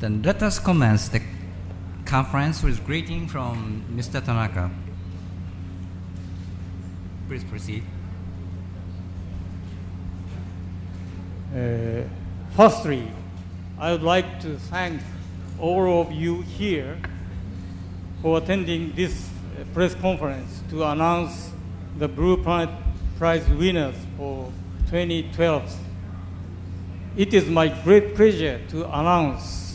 Then let us commence the conference with greeting from Mr. Tanaka. Please proceed. Firstly, I would like to thank all of you here for attending this press conference to announce the Blue Planet Prize winners for 2012. It is my great pleasure to announce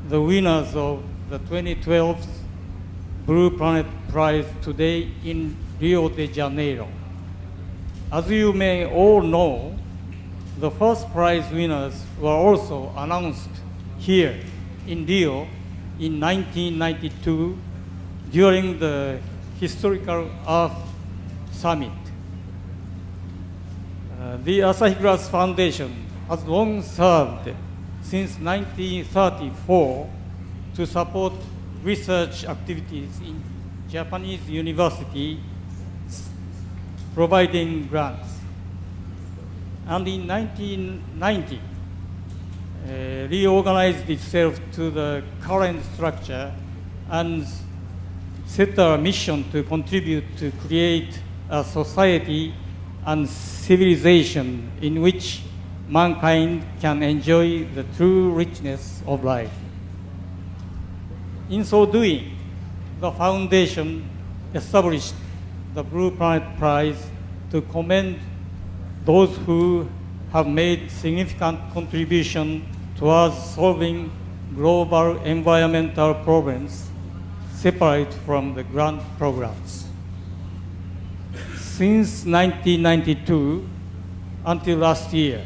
the winners of the 2012 Blue Planet Prize today in Rio de Janeiro. As you may all know, the first prize winners were also announced here in Rio in 1992 during the Historical Earth Summit. The Asahi Glass Foundation has long served since 1934 to support research activities in Japanese universities, providing grants. And in 1990, reorganized itself to the current structure and set a mission to contribute to create a society and civilization in which mankind can enjoy the true richness of life. In so doing, the foundation established the Blue Planet Prize to commend those who have made significant contribution towards solving global environmental problems separate from the grant programs. Since 1992 until last year,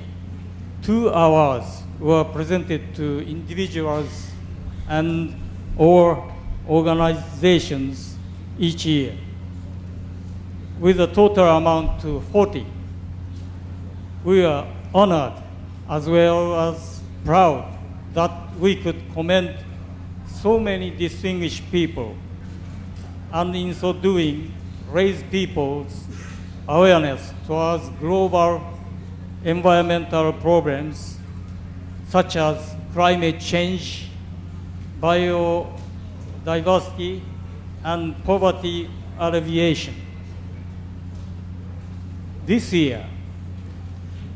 2 awards were presented to individuals and or organizations each year, with a total amount to 40. We are honored as well as proud that we could commend so many distinguished people, and in so doing, raise people's awareness towards global environmental problems such as climate change, biodiversity, and poverty alleviation. This year,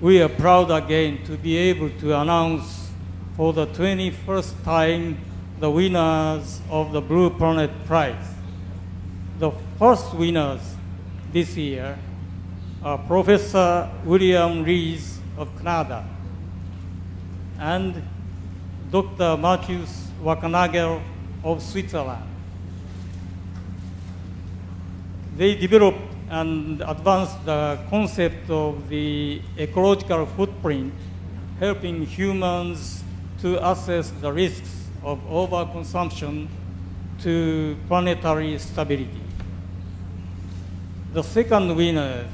we are proud again to be able to announce for the 21st time the winners of the Blue Planet Prize. The first winners this year are Professor William Rees of Canada and Dr. Marcus Wacknagel of Switzerland. They developed and advanced the concept of the ecological footprint, helping humans to assess the risks of overconsumption to planetary stability. The second winner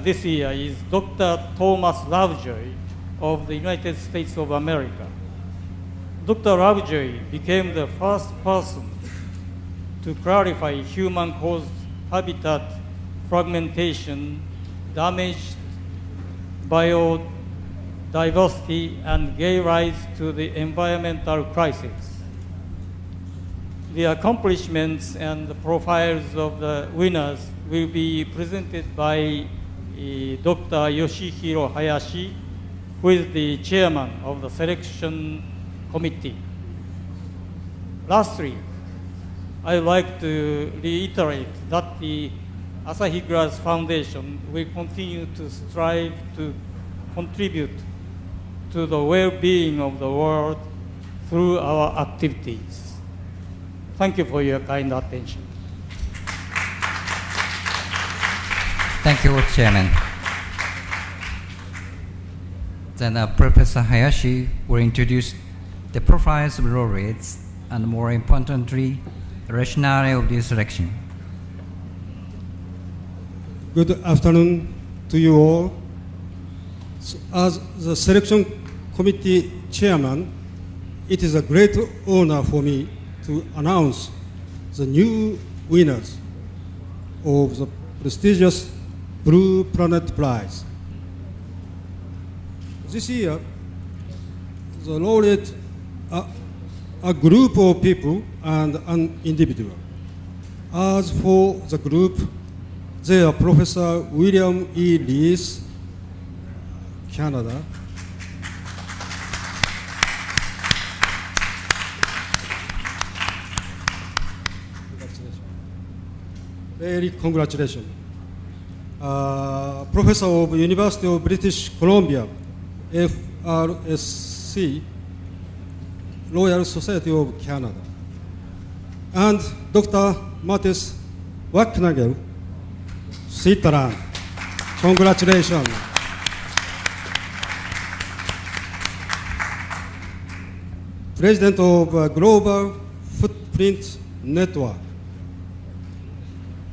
this year is Dr. Thomas Lovejoy of the United States of America. Dr. Lovejoy became the first person to clarify human-caused habitat fragmentation, damaged biodiversity, and gave rise to the environmental crisis. The accomplishments and the profiles of the winners will be presented by Dr. Yoshihiro Hayashi, who is the chairman of the selection committee. Lastly, I would like to reiterate that the Asahi Glass Foundation will continue to strive to contribute to the well-being of the world through our activities. Thank you for your kind attention. Thank you, Chairman. Then Professor Hayashi will introduce the profiles of laureates and, more importantly, the rationale of this selection. Good afternoon to you all. So, as the selection committee chairman, it is a great honor for me to announce the new winners of the prestigious Blue Planet Prize. This year, the laureate a group of people and an individual. As for the group, they are Professor William E. Lees, Canada, very congratulations. Professor of University of British Columbia, FRSC, Royal Society of Canada, and Dr. Matthias Wacknagel, Switzerland. Congratulations. President of Global Footprint Network.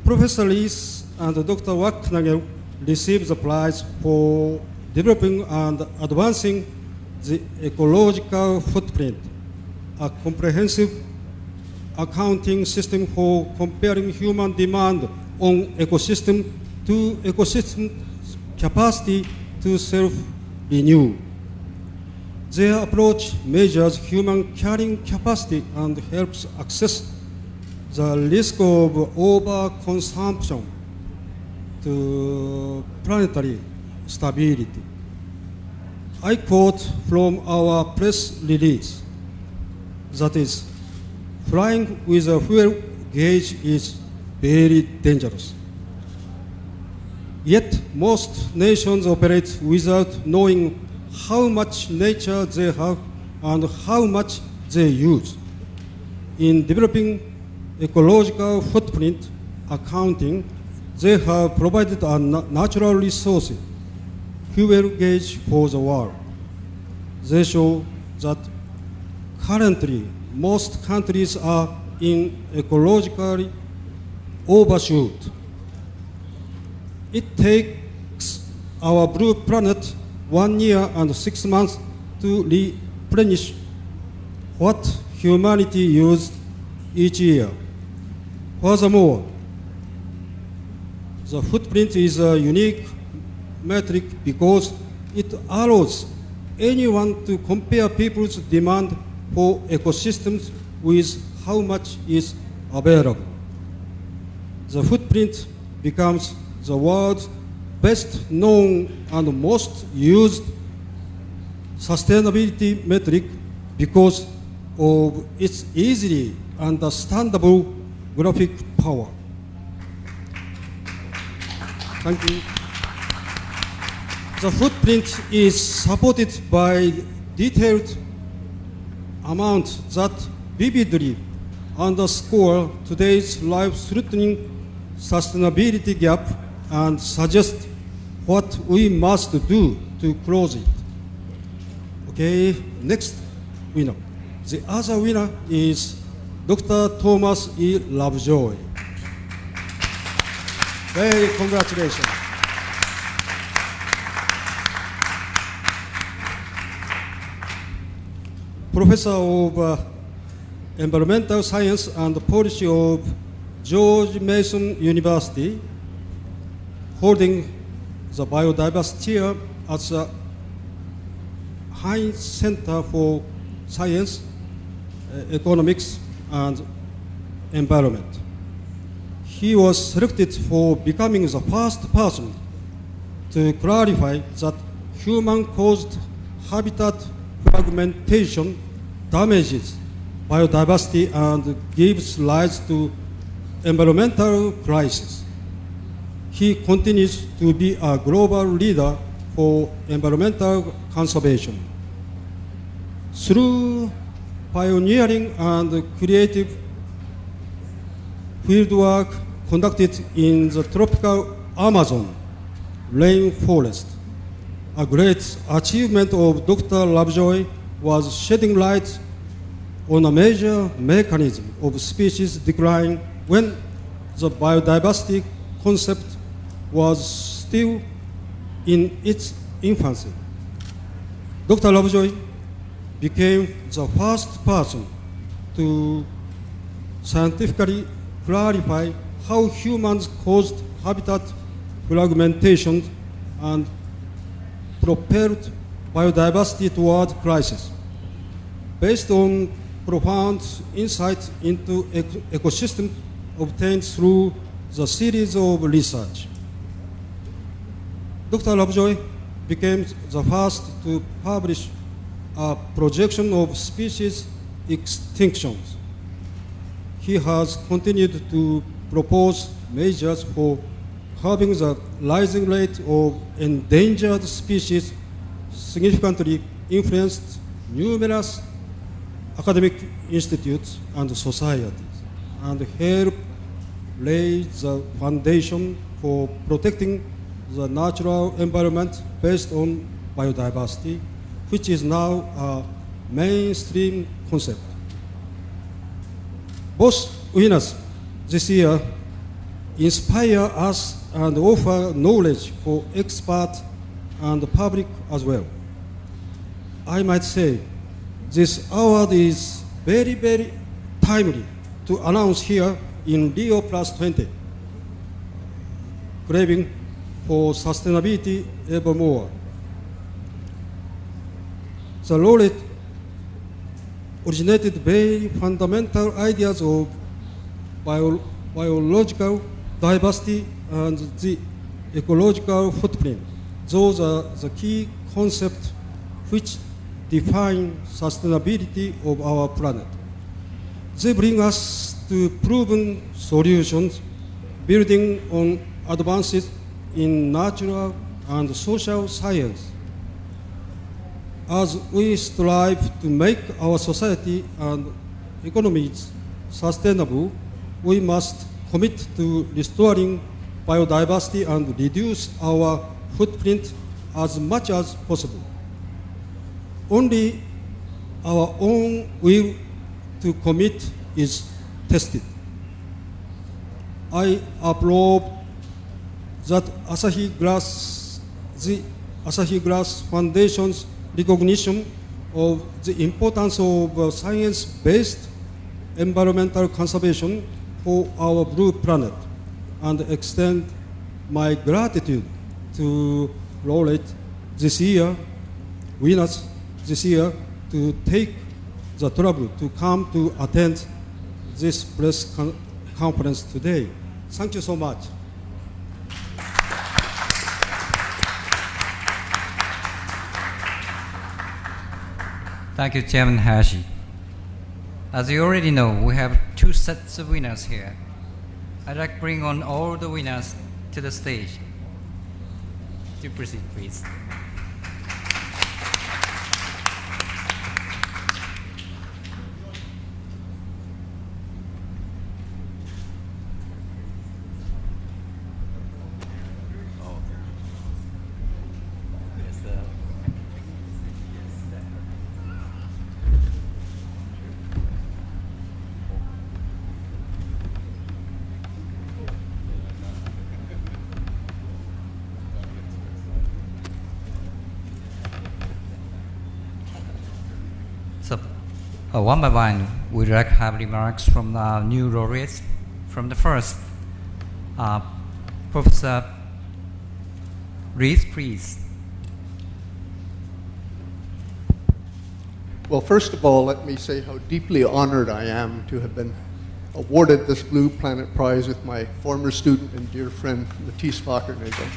Professor Lees and Dr. Wacknagel received the prize for developing and advancing the ecological footprint, a comprehensive accounting system for comparing human demand on ecosystem to ecosystem capacity to self-renew. Their approach measures human carrying capacity and helps assess the risk of overconsumption to planetary stability. I quote from our press release, that is, flying with a fuel gauge is very dangerous. Yet most nations operate without knowing how much nature they have and how much they use. In developing ecological footprint accounting, they have provided a natural resource fuel gauge for the world. They show that currently most countries are in ecological overshoot. It takes our blue planet 1 year and 6 months to replenish what humanity used each year. Furthermore, the footprint is a unique metric because it allows anyone to compare people's demand for ecosystems with how much is available. The footprint becomes the world's best known and most used sustainability metric because of its easily understandable graphic power. Thank you. The footprint is supported by detailed amounts that vividly underscore today's life-threatening sustainability gap and suggest what we must do to close it. Okay, next winner. The other winner is Dr. Thomas E. Lovejoy. Very congratulations. Professor of Environmental Science and Policy of George Mason University, holding the biodiversity chair at the Heinz Center for Science, Economics, and Environment. He was selected for becoming the first person to clarify that human-caused habitat fragmentation damages biodiversity and gives rise to environmental crisis. He continues to be a global leader for environmental conservation. Through pioneering and creative fieldwork conducted in the tropical Amazon rainforest, a great achievement of Dr. Lovejoy was shedding light on a major mechanism of species decline when the biodiversity concept was still in its infancy. Dr. Lovejoy became the first person to scientifically clarify how humans caused habitat fragmentation and propelled biodiversity toward crisis. based on profound insight into ecosystems obtained through the series of research. Dr. Lovejoy became the first to publish a projection of species extinctions. He has continued to propose measures for curbing the rising rate of endangered species, significantly influenced numerous academic institutes and societies, and helped lay the foundation for protecting the natural environment based on biodiversity, which is now a mainstream concept. Both winners this year inspire us and offer knowledge for experts and the public as well. I might say this award is very, very timely to announce here in Rio+20, Craving for Sustainability Evermore. The laureate originated very fundamental ideas of biological diversity and the ecological footprint. Those are the key concepts which define sustainability of our planet. They bring us to proven solutions building on advances in natural and social science. As we strive to make our society and economies sustainable, we must commit to restoring biodiversity and reduce our footprint as much as possible. Only our own will to commit is tested. I applaud that the Asahi Glass Foundation's recognition of the importance of science-based environmental conservation for our blue planet, and extend my gratitude to laureates this year, winners this year, to take the trouble to come to attend this press conference today. Thank you so much. Thank you, Chairman Hayashi. As you already know, we have two sets of winners here. I'd like to bring on all the winners to the stage. Do proceed, please. One by one, we'd like to have remarks from the new laureates. From the first, Professor Rees, please. Well, first of all, let me say how deeply honored I am to have been awarded this Blue Planet Prize with my former student and dear friend, Matisse Wackernagel.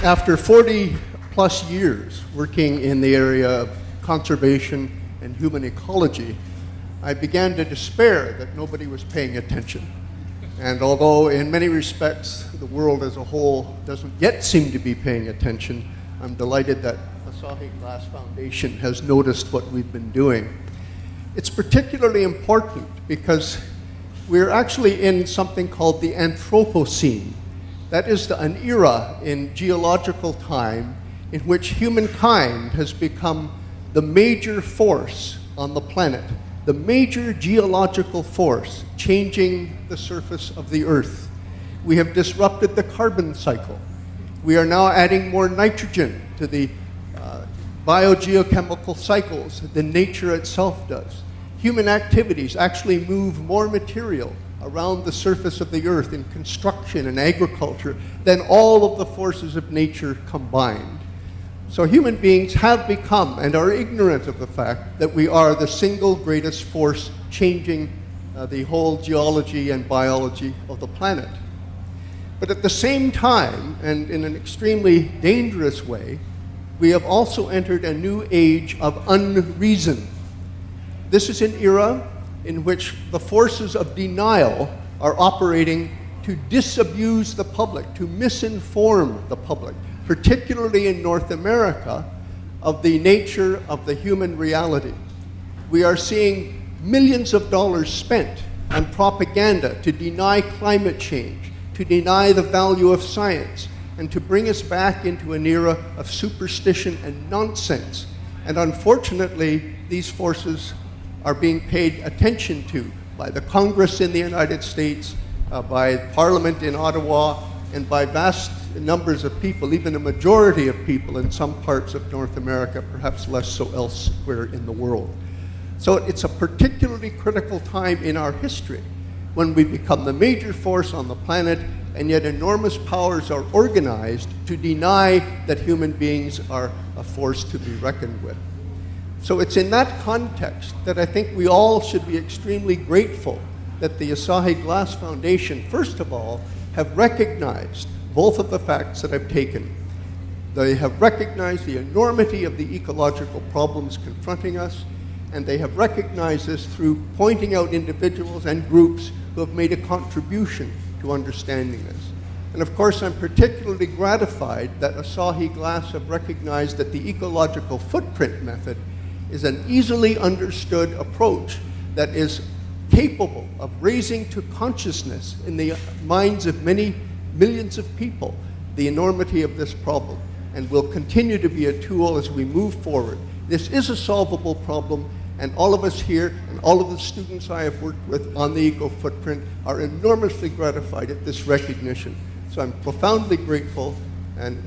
After 40+ years working in the area of conservation and human ecology, I began to despair that nobody was paying attention. And although in many respects the world as a whole doesn't yet seem to be paying attention, I'm delighted that Asahi Glass Foundation has noticed what we've been doing. It's particularly important because we're actually in something called the Anthropocene. That is an era in geological time in which humankind has become the major force on the planet, the major geological force changing the surface of the Earth. We have disrupted the carbon cycle. We are now adding more nitrogen to the biogeochemical cycles than nature itself does. Human activities actually move more material around the surface of the Earth in construction and agriculture than all of the forces of nature combined. So human beings have become and are ignorant of the fact that we are the single greatest force changing the whole geology and biology of the planet. But at the same time, and in an extremely dangerous way, we have also entered a new age of unreason. This is an era in which the forces of denial are operating to disabuse the public, to misinform the public, particularly in North America, of the nature of the human reality. We are seeing millions of dollars spent on propaganda to deny climate change, to deny the value of science, and to bring us back into an era of superstition and nonsense. And unfortunately, these forces are being paid attention to by the Congress in the United States, by Parliament in Ottawa, and by vast numbers of people, even a majority of people in some parts of North America, perhaps less so elsewhere in the world. So it's a particularly critical time in our history when we become the major force on the planet, and yet enormous powers are organized to deny that human beings are a force to be reckoned with. So it's in that context that I think we all should be extremely grateful that the Asahi Glass Foundation, first of all, have recognized both of the facts that I've taken. They have recognized the enormity of the ecological problems confronting us, and they have recognized this through pointing out individuals and groups who have made a contribution to understanding this. And of course, I'm particularly gratified that Asahi Glass have recognized that the ecological footprint method is an easily understood approach that is capable of raising to consciousness in the minds of many millions of people the enormity of this problem, and will continue to be a tool as we move forward. This is a solvable problem, and all of us here and all of the students I have worked with on the eco footprint are enormously gratified at this recognition. So I'm profoundly grateful, and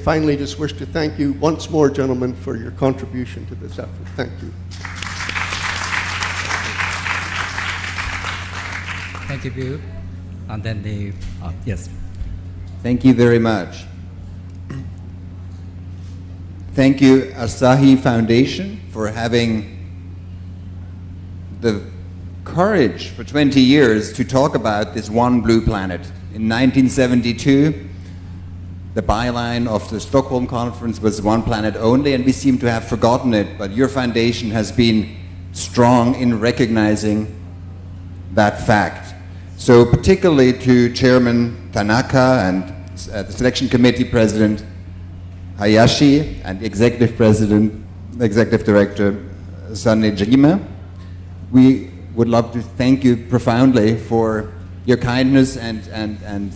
finally just wish to thank you once more, gentlemen, for your contribution to this effort. Thank you. Thank you, Bill. And then the, yes. Thank you very much. Thank you, Asahi Foundation, for having the courage for 20 years to talk about this one blue planet. In 1972, the byline of the Stockholm conference was one planet only, and we seem to have forgotten it, but your foundation has been strong in recognizing that fact. So particularly to Chairman Tanaka and the Selection Committee President Hayashi and Executive Director Sanejima, we would love to thank you profoundly for your kindness and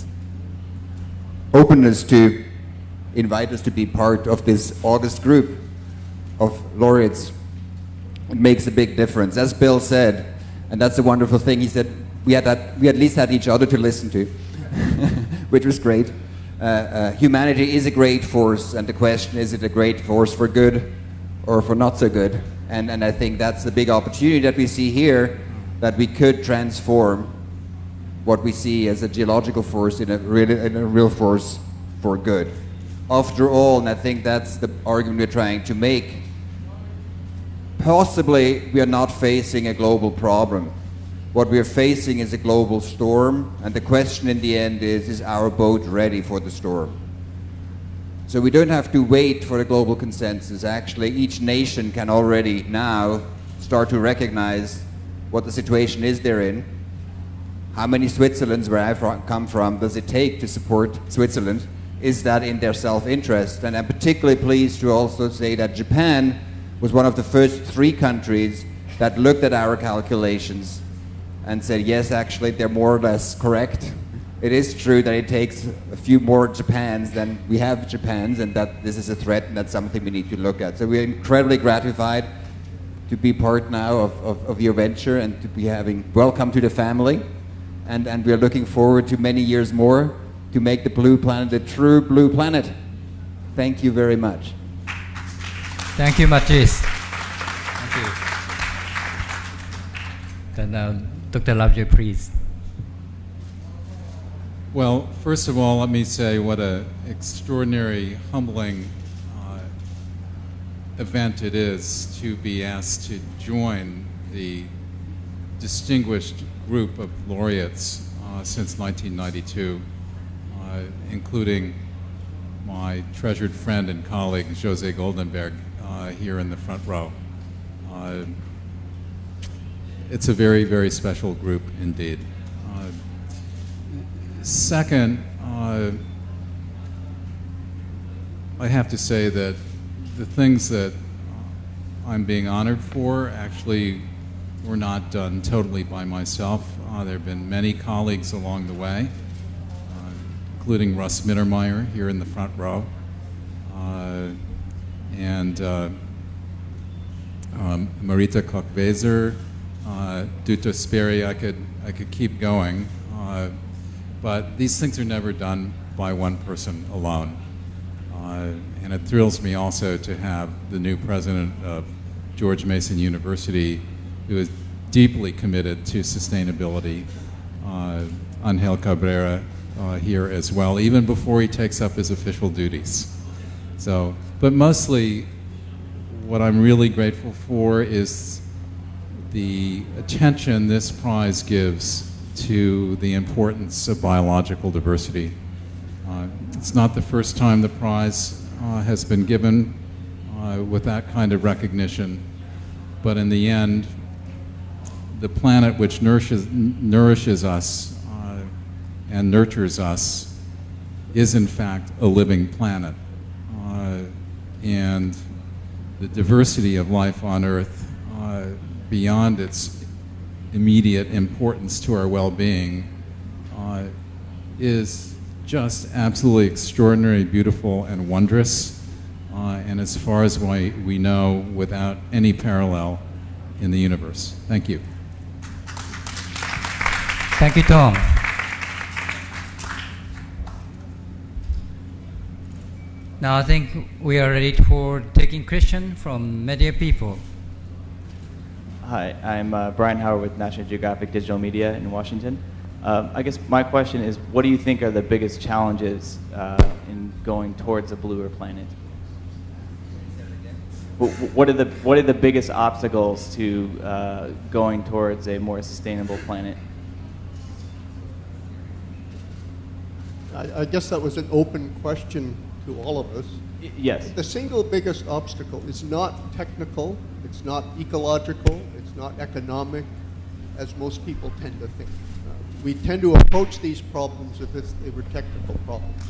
openness to invite us to be part of this August group of laureates. It makes a big difference. As Bill said, and that's a wonderful thing, he said, we at least had each other to listen to, which was great. Humanity is a great force, and the question is it a great force for good or for not so good? And I think that's the big opportunity that we see here, that we could transform what we see as a geological force in a real force for good. After all, and I think that's the argument we're trying to make, possibly we are not facing a global problem. What we're facing is a global storm, and the question in the end is our boat ready for the storm? So we don't have to wait for a global consensus. Actually, each nation can already now start to recognize what the situation is they're in. How many Switzerlands, where I've come from, does it take to support Switzerland? Is that in their self-interest? And I'm particularly pleased to also say that Japan was one of the first 3 countries that looked at our calculations and said, yes, actually, they're more or less correct. It is true that it takes a few more Japans than we have Japans, and that this is a threat, and that's something we need to look at. So we're incredibly gratified to be part now of your venture and to be having welcome to the family. And we're looking forward to many years more to make the blue planet a true blue planet. Thank you very much. Thank you, Matisse. Thank you. Then Dr. Lovejoy, please. Well, first of all, let me say what an extraordinary, humbling event it is to be asked to join the distinguished group of laureates since 1992, including my treasured friend and colleague, Jose Goldenberg, here in the front row. It's a very, very special group indeed. Second, I have to say that the things that I'm being honored for actually were not done totally by myself. There have been many colleagues along the way, including Russ Mittermeier here in the front row, and Marita Koch-Weser, Dutta Sperry. I could keep going, but these things are never done by one person alone. And it thrills me also to have the new president of George Mason University, who is deeply committed to sustainability, Angel Cabrera, here as well, even before he takes up his official duties. So, but mostly what I'm really grateful for is the attention this prize gives to the importance of biological diversity. It's not the first time the prize has been given with that kind of recognition, but in the end, the planet which nourishes us and nurtures us is in fact a living planet. And the diversity of life on Earth, beyond its immediate importance to our well-being, is just absolutely extraordinary, beautiful, and wondrous, and as far as we know, without any parallel in the universe. Thank you. Thank you, Tom. Now I think we are ready for taking questions from media people. Hi, I'm Brian Howard with National Geographic Digital Media in Washington. I guess my question is, what do you think are the biggest challenges in going towards a bluer planet? What are the biggest obstacles to going towards a more sustainable planet? I guess that was an open question to all of us. Yes. The single biggest obstacle is not technical, it's not ecological, it's not economic, as most people tend to think. We tend to approach these problems as if they were technical problems.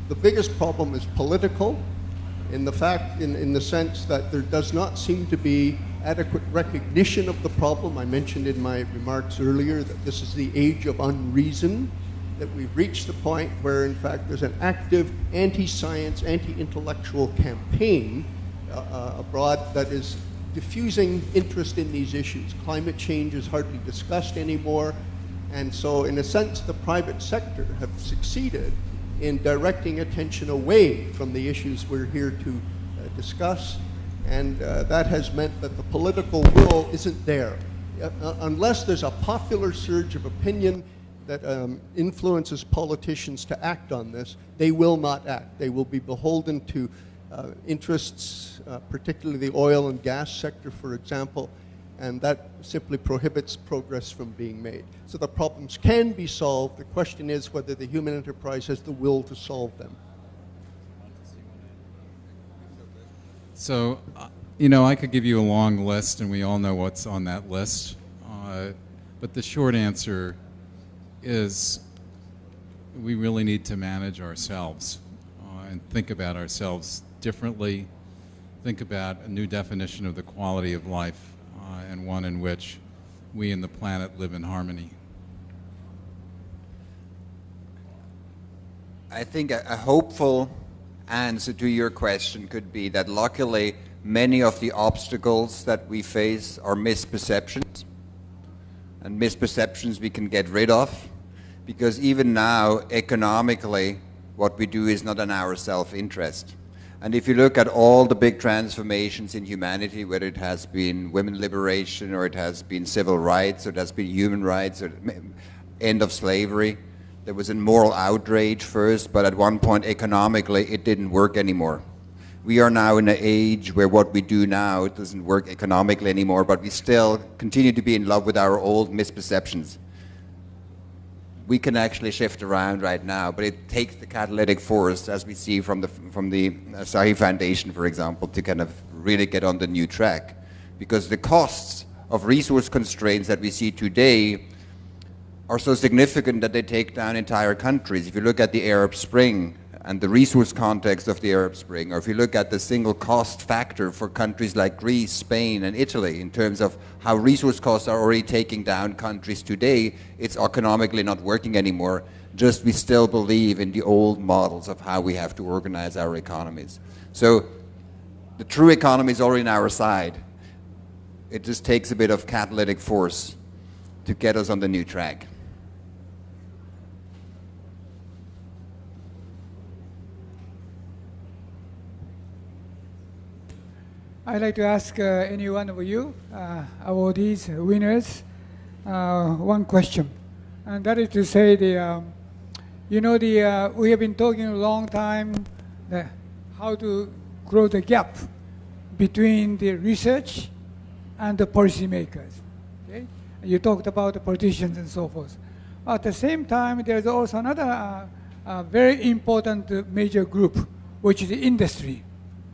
The biggest problem is political, in the sense that there does not seem to be adequate recognition of the problem. I mentioned in my remarks earlier that this is the age of unreason, that we've reached the point where, in fact, there's an active anti-science, anti-intellectual campaign abroad that is diffusing interest in these issues. Climate change is hardly discussed anymore. And so, in a sense, the private sector have succeeded in directing attention away from the issues we're here to discuss. And that has meant that the political will isn't there. Unless there's a popular surge of opinion that influences politicians to act on this, they will not act. They will be beholden to interests, particularly the oil and gas sector, for example, and that simply prohibits progress from being made. So the problems can be solved. The question is whether the human enterprise has the will to solve them. So, I could give you a long list, and we all know what's on that list. But the short answer is we really need to manage ourselves and think about ourselves differently, think about a new definition of the quality of life, and one in which we and the planet live in harmony. I think a hopeful answer to your question could be that luckily many of the obstacles that we face are misperceptions, and misperceptions we can get rid of, because even now economically what we do is not in our self-interest. And if you look at all the big transformations in humanity, whether it has been women liberation, or it has been civil rights, or it has been human rights, or end of slavery, there was a moral outrage first, but at one point economically it didn't work anymore. we are now in an age where what we do now doesn't work economically anymore, but we still continue to be in love with our old misperceptions. We can actually shift around right now, but it takes the catalytic force, as we see from the Asahi Foundation, for example, to kind of really get on the new track. Because the costs of resource constraints that we see today are so significant that they take down entire countries. If you look at the Arab Spring and the resource context of the Arab Spring, or if you look at the single cost factor for countries like Greece, Spain, and Italy, in terms of how resource costs are already taking down countries today, it's economically not working anymore. Just we still believe in the old models of how we have to organize our economies. So the true economy is already on our side. It just takes a bit of catalytic force to get us on the new track. I'd like to ask any one of you, awardees, winners, one question. And that is to say, we have been talking a long time how to grow the gap between the research and the policymakers. Okay? You talked about the politicians and so forth. At the same time, there's also another very important major group, which is the industry.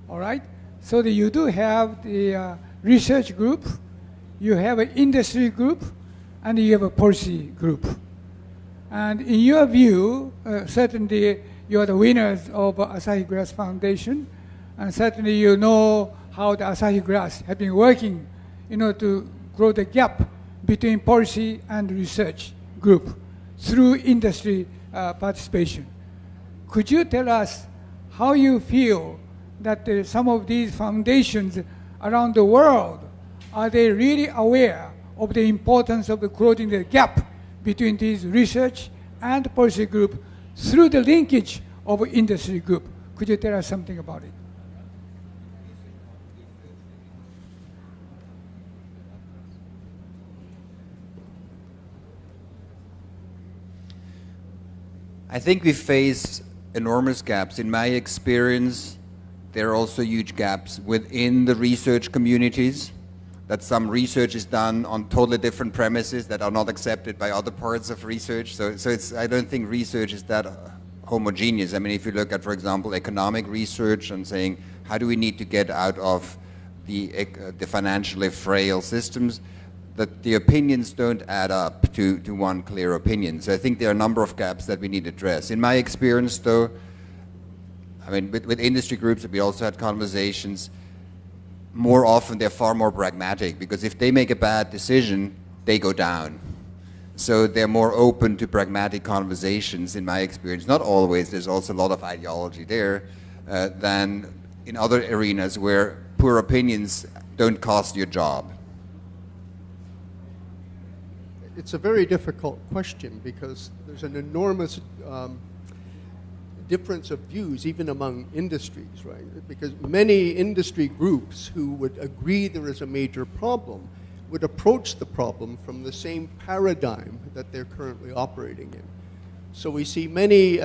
All right? So that you do have the research group, you have an industry group, and you have a policy group. And in your view, certainly you are the winners of Asahi Grass Foundation, and certainly you know how the Asahi Grass have been working to grow the gap between policy and research group through industry participation. Could you tell us how you feel that some of these foundations around the world, are they really aware of the importance of closing the gap between these research and policy group through the linkage of industry group? Could you tell us something about it? I think we face enormous gaps. In my experience, there are also huge gaps within the research communities, that some research is done on totally different premises that are not accepted by other parts of research. So I don't think research is that homogeneous. I mean, if you look at, for example, economic research and saying, how do we need to get out of the financially frail systems, that the opinions don't add up to one clear opinion. So I think there are a number of gaps that we need to address. In my experience, though, I mean, with industry groups, we also had conversations. More often, they're far more pragmatic, because if they make a bad decision, they go down. So they're more open to pragmatic conversations, in my experience. Not always, there's also a lot of ideology there, than in other arenas where poor opinions don't cost you a job. It's a very difficult question, because there's an enormous difference of views even among industries, right? Because many industry groups who would agree there is a major problem would approach the problem from the same paradigm that they're currently operating in. So we see many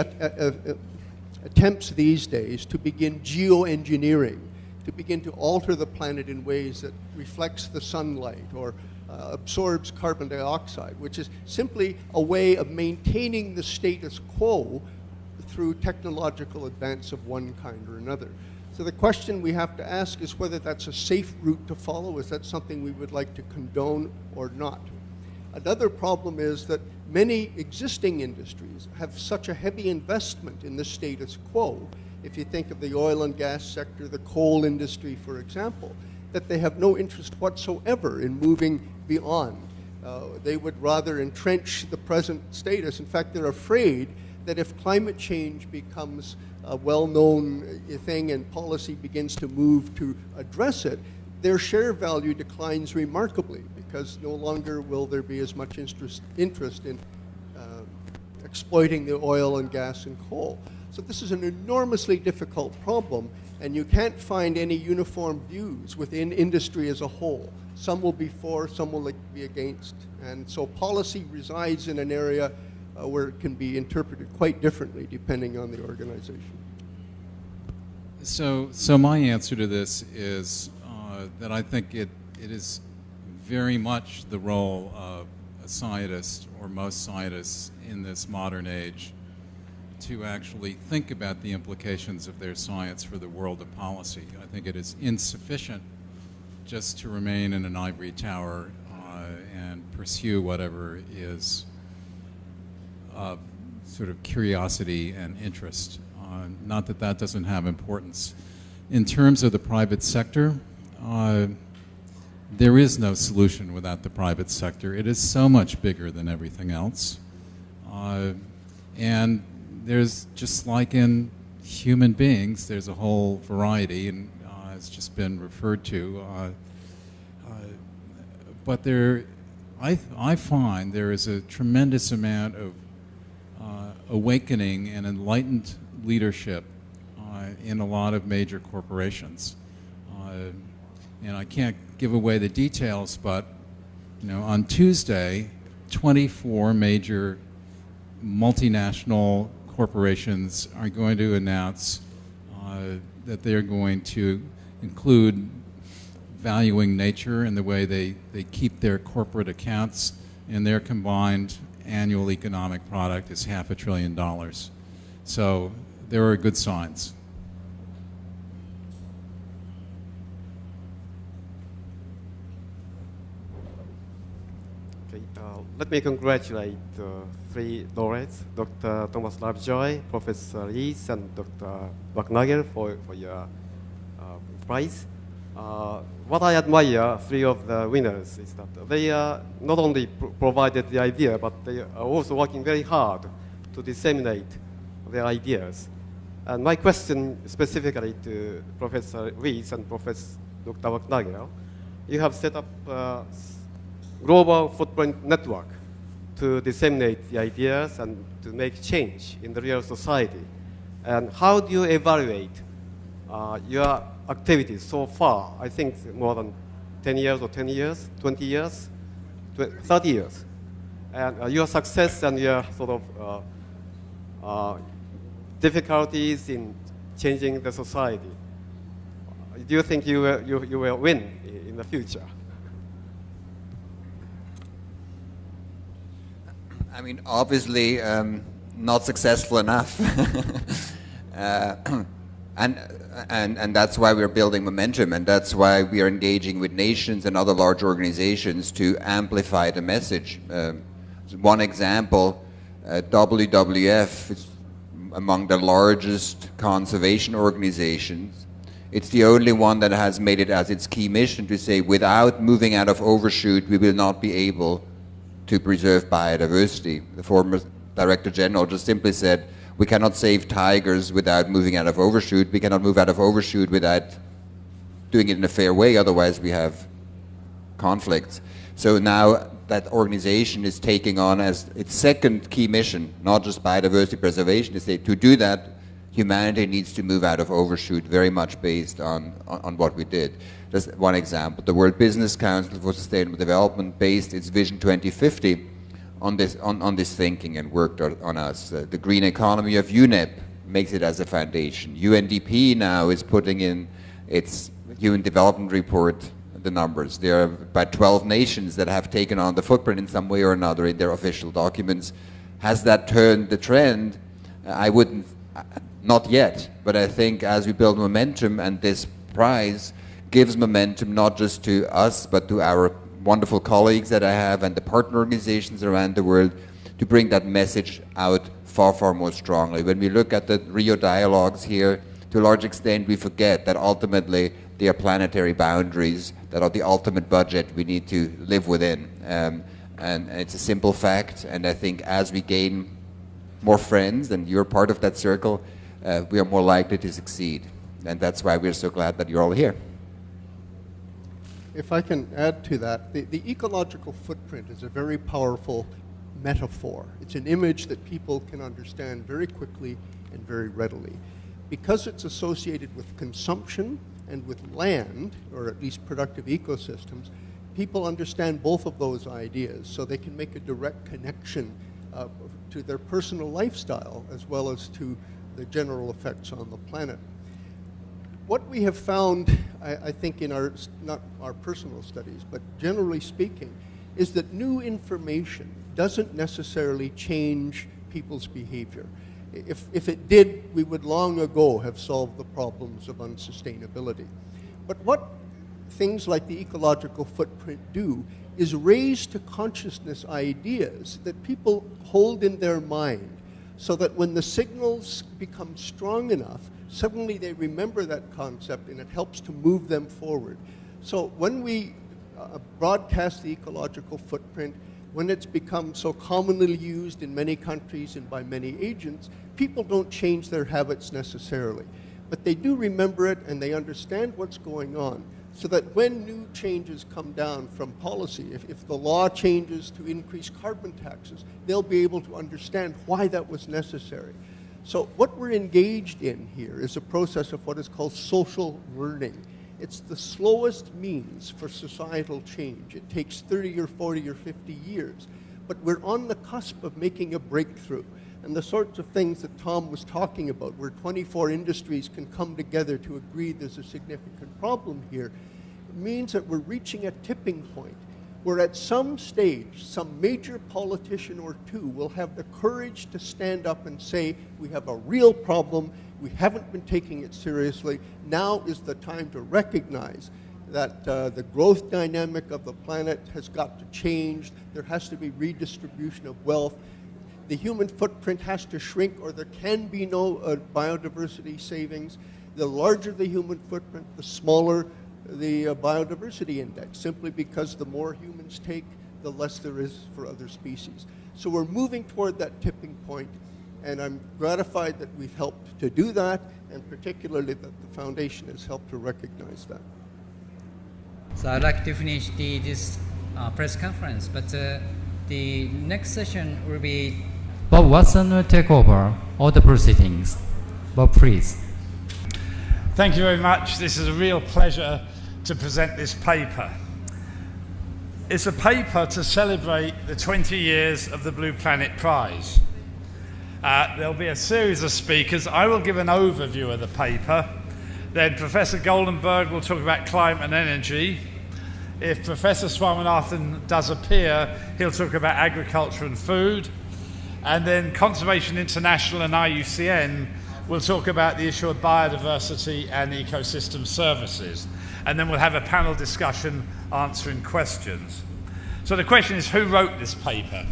attempts these days to begin geoengineering, to begin to alter the planet in ways that reflects the sunlight or absorbs carbon dioxide, which is simply a way of maintaining the status quo through technological advance of one kind or another. So the question we have to ask is whether that's a safe route to follow. Is that something we would like to condone or not? Another problem is that many existing industries have such a heavy investment in the status quo. If you think of the oil and gas sector, the coal industry, for example, that they have no interest whatsoever in moving beyond. They would rather entrench the present status. In fact, they're afraid that if climate change becomes a well-known thing and policy begins to move to address it, their share value declines remarkably, because no longer will there be as much interest in exploiting the oil and gas and coal. So this is an enormously difficult problem, and you can't find any uniform views within industry as a whole. Some will be for, some will be against, and so policy resides in an area where it can be interpreted quite differently depending on the organization. So my answer to this is that I think it is very much the role of a scientist, or most scientists in this modern age, to actually think about the implications of their science for the world of policy. I think it is insufficient just to remain in an ivory tower and pursue whatever is of sort of curiosity and interest. Not that that doesn't have importance. In terms of the private sector, there is no solution without the private sector. It is so much bigger than everything else. And there's, just like in human beings, there's a whole variety, and it's just been referred to. But I find there is a tremendous amount of awakening and enlightened leadership in a lot of major corporations. And I can't give away the details, but on Tuesday, 24 major multinational corporations are going to announce that they're going to include valuing nature in the way they keep their corporate accounts, and their combined annual economic product is $500 billion. So there are good signs. Okay, let me congratulate three laureates, Dr. Thomas Lovejoy, Professor Rees, and Dr. Wagner for your prize. What I admire, three of the winners, is that they not only provided the idea, but they are also working very hard to disseminate their ideas. And my question specifically to Professor Rees and Professor Dr. Wagner, you have set up a global footprint network to disseminate the ideas and to make change in the real society. And how do you evaluate your activities so far? I think more than 10 years or 10 years, 20 years, 30 years. And your success and your sort of difficulties in changing the society. Do you think you will win in the future? I mean, obviously, not successful enough. And that's why we're building momentum, and that's why we are engaging with nations and other large organizations to amplify the message. One example, WWF is among the largest conservation organizations. It's the only one that has made it as its key mission to say, without moving out of overshoot, we will not be able to preserve biodiversity. The former Director General just simply said, we cannot save tigers without moving out of overshoot. We cannot move out of overshoot without doing it in a fair way, otherwise we have conflicts. So now that organization is taking on as its second key mission, not just biodiversity preservation, to say to do that, humanity needs to move out of overshoot, very much based on what we did. Just one example, the World Business Council for Sustainable Development based its Vision 2050 on this thinking and worked on us. The green economy of UNEP makes it as a foundation. UNDP now is putting in its Human Development Report the numbers. There are about 12 nations that have taken on the footprint in some way or another in their official documents. Has that turned the trend? I wouldn't, not yet, but I think as we build momentum, and this prize gives momentum not just to us, but to our wonderful colleagues that I have and the partner organizations around the world, to bring that message out far, far more strongly. When we look at the Rio dialogues here, to a large extent we forget that ultimately they are planetary boundaries that are the ultimate budget we need to live within. And it's a simple fact, and I think as we gain more friends, and you're part of that circle, we are more likely to succeed. And that's why we're so glad that you're all here. If I can add to that, the ecological footprint is a very powerful metaphor. It's an image that people can understand very quickly and very readily. Because it's associated with consumption and with land, or at least productive ecosystems, people understand both of those ideas, so they can make a direct connection to their personal lifestyle as well as to the general effects on the planet. what we have found, I think in our, not our personal studies, but generally speaking, is that new information doesn't necessarily change people's behavior. If it did, we would long ago have solved the problems of unsustainability. But what things like the ecological footprint do is raise to consciousness ideas that people hold in their mind, so that when the signals become strong enough, suddenly they remember that concept and it helps to move them forward. So when we broadcast the ecological footprint, when it's become so commonly used in many countries and by many agents, people don't change their habits necessarily. But they do remember it and they understand what's going on, so that when new changes come down from policy, if the law changes to increase carbon taxes, they'll be able to understand why that was necessary. So what we're engaged in here is a process of what is called social learning. It's the slowest means for societal change. It takes 30 or 40 or 50 years. But we're on the cusp of making a breakthrough. And the sorts of things that Tom was talking about, where 24 industries can come together to agree there's a significant problem here, means that we're reaching a tipping point where at some stage, some major politician or two will have the courage to stand up and say, we have a real problem, we haven't been taking it seriously, now is the time to recognize that the growth dynamic of the planet has got to change, there has to be redistribution of wealth, the human footprint has to shrink or there can be no biodiversity savings. The larger the human footprint, the smaller the biodiversity index, simply because the more humans take, the less there is for other species. So we're moving toward that tipping point, and I'm gratified that we've helped to do that, and particularly that the Foundation has helped to recognize that. So I'd like to finish this press conference, but the next session will be Bob Watson will take over all the proceedings. Bob, please. Thank you very much. This is a real pleasure to present this paper. It's a paper to celebrate the 20 years of the Blue Planet Prize. There'll be a series of speakers. I will give an overview of the paper. Then Professor Goldenberg will talk about climate and energy. If Professor Swaminathan does appear, he'll talk about agriculture and food. And then Conservation International and Iucn will talk about the issue of biodiversity and ecosystem services. And then we'll have a panel discussion answering questions. So the question is, who wrote this paper?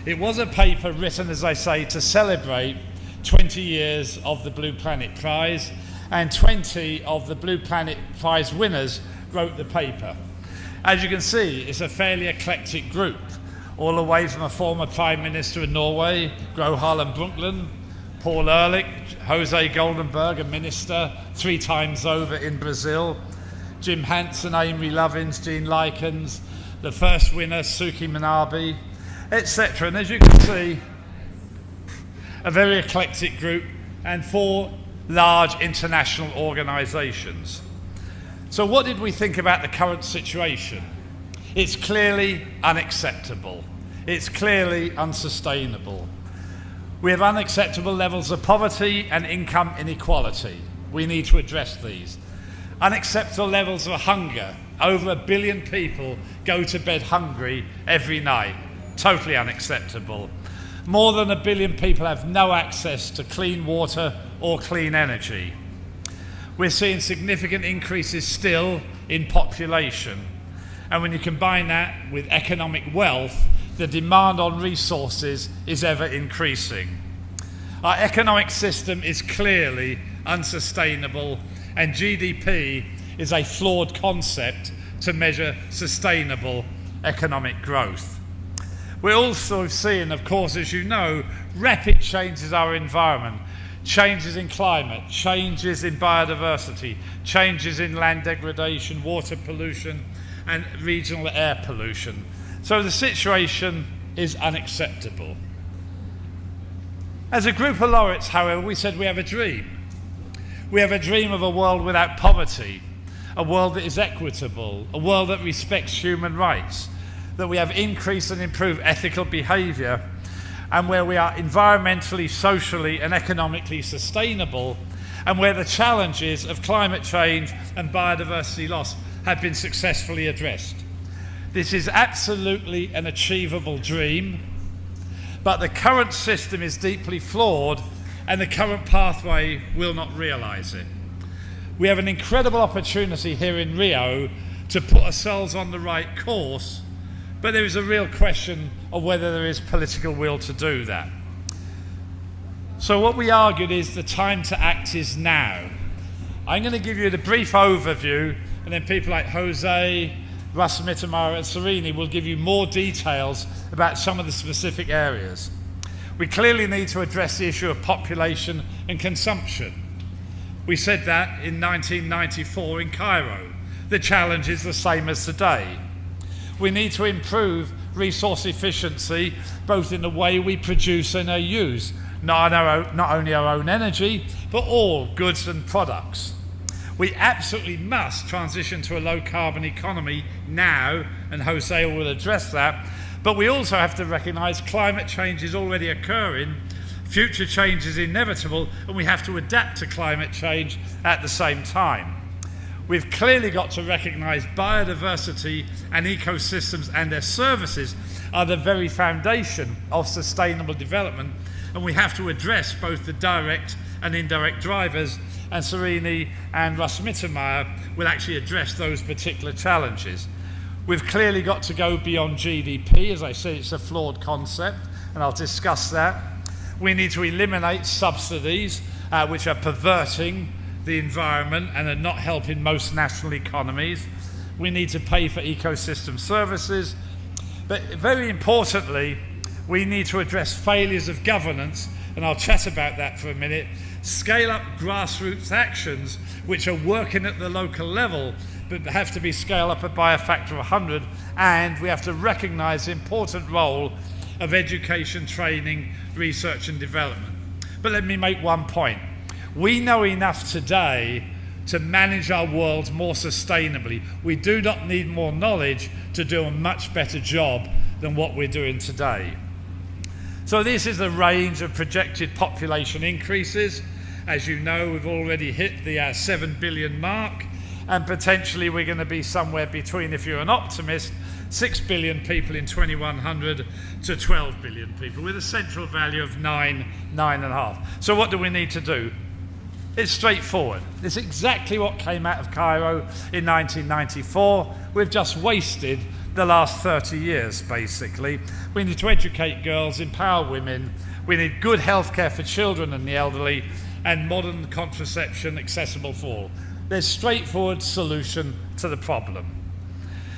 It was a paper written, as I say, to celebrate 20 years of the Blue Planet Prize, and 20 of the Blue Planet Prize winners wrote the paper. As you can see, it's a fairly eclectic group, all the way from a former Prime Minister in Norway, Gro Harlem Brundtland, Paul Ehrlich, Jose Goldenberg, a minister 3 times over in Brazil, Jim Hansen, Amory Lovins, Jean Likens, the first winner, Suki Manabe, etc. And as you can see, a very eclectic group and 4 large international organizations. So what did we think about the current situation? It's clearly unacceptable. It's clearly unsustainable. We have unacceptable levels of poverty and income inequality. We need to address these. Unacceptable levels of hunger. Over 1 billion people go to bed hungry every night. Totally unacceptable. More than 1 billion people have no access to clean water or clean energy. We're seeing significant increases still in population. And when you combine that with economic wealth, the demand on resources is ever increasing. Our economic system is clearly unsustainable, and GDP is a flawed concept to measure sustainable economic growth. We're also seeing, of course, as you know, rapid changes in our environment, changes in climate, changes in biodiversity, changes in land degradation, water pollution, and regional air pollution. So the situation is unacceptable. As a group of laureates, however, we said we have a dream. We have a dream of a world without poverty, a world that is equitable, a world that respects human rights, that we have increased and improved ethical behaviour, and where we are environmentally, socially and economically sustainable, and where the challenges of climate change and biodiversity loss have been successfully addressed. This is absolutely an achievable dream, but the current system is deeply flawed and the current pathway will not realise it. We have an incredible opportunity here in Rio to put ourselves on the right course, but there is a real question of whether there is political will to do that. So what we argued is the time to act is now. I'm going to give you the brief overview, and then people like Jose, Russ Mittermeier and Serini will give you more details about some of the specific areas. We clearly need to address the issue of population and consumption. We said that in 1994 in Cairo. The challenge is the same as today. We need to improve resource efficiency, both in the way we produce and use, not only our own energy, but all goods and products. We absolutely must transition to a low-carbon economy now, and Jose will address that, but we also have to recognise climate change is already occurring, future change is inevitable, and we have to adapt to climate change at the same time. We've clearly got to recognise biodiversity and ecosystems and their services are the very foundation of sustainable development, and we have to address both the direct and indirect drivers, and Serini and Russ Mittermeier will actually address those particular challenges. We've clearly got to go beyond GDP. As I said, it's a flawed concept, and I'll discuss that. We need to eliminate subsidies which are perverting the environment and are not helping most national economies. We need to pay for ecosystem services. But very importantly, we need to address failures of governance, and I'll chat about that for a minute. Scale up grassroots actions which are working at the local level but have to be scaled up by a factor of 100, and we have to recognise the important role of education, training, research and development. But let me make one point. We know enough today to manage our world more sustainably. We do not need more knowledge to do a much better job than what we're doing today. So this is the range of projected population increases. As you know, we've already hit the 7 billion mark, and potentially we're going to be somewhere between, if you're an optimist, 6 billion people in 2100 to 12 billion people, with a central value of 9.5. So what do we need to do? It's straightforward. It's exactly what came out of Cairo in 1994. We've just wasted the last 30 years, basically. We need to educate girls, empower women. We need good healthcare for children and the elderly, and modern contraception accessible for all. There's a straightforward solution to the problem.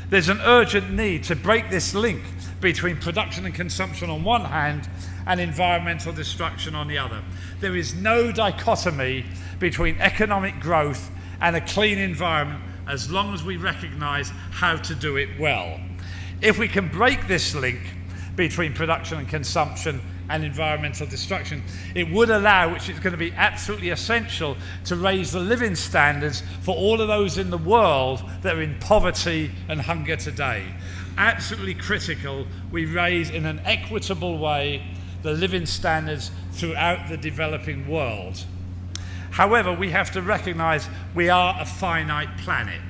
There's an urgent need to break this link between production and consumption on one hand and environmental destruction on the other. There is no dichotomy between economic growth and a clean environment as long as we recognise how to do it well. If we can break this link between production and consumption and environmental destruction, it would allow, which is going to be absolutely essential, to raise the living standards for all of those in the world that are in poverty and hunger today. Absolutely critical we raise in an equitable way the living standards throughout the developing world. However, we have to recognise we are a finite planet,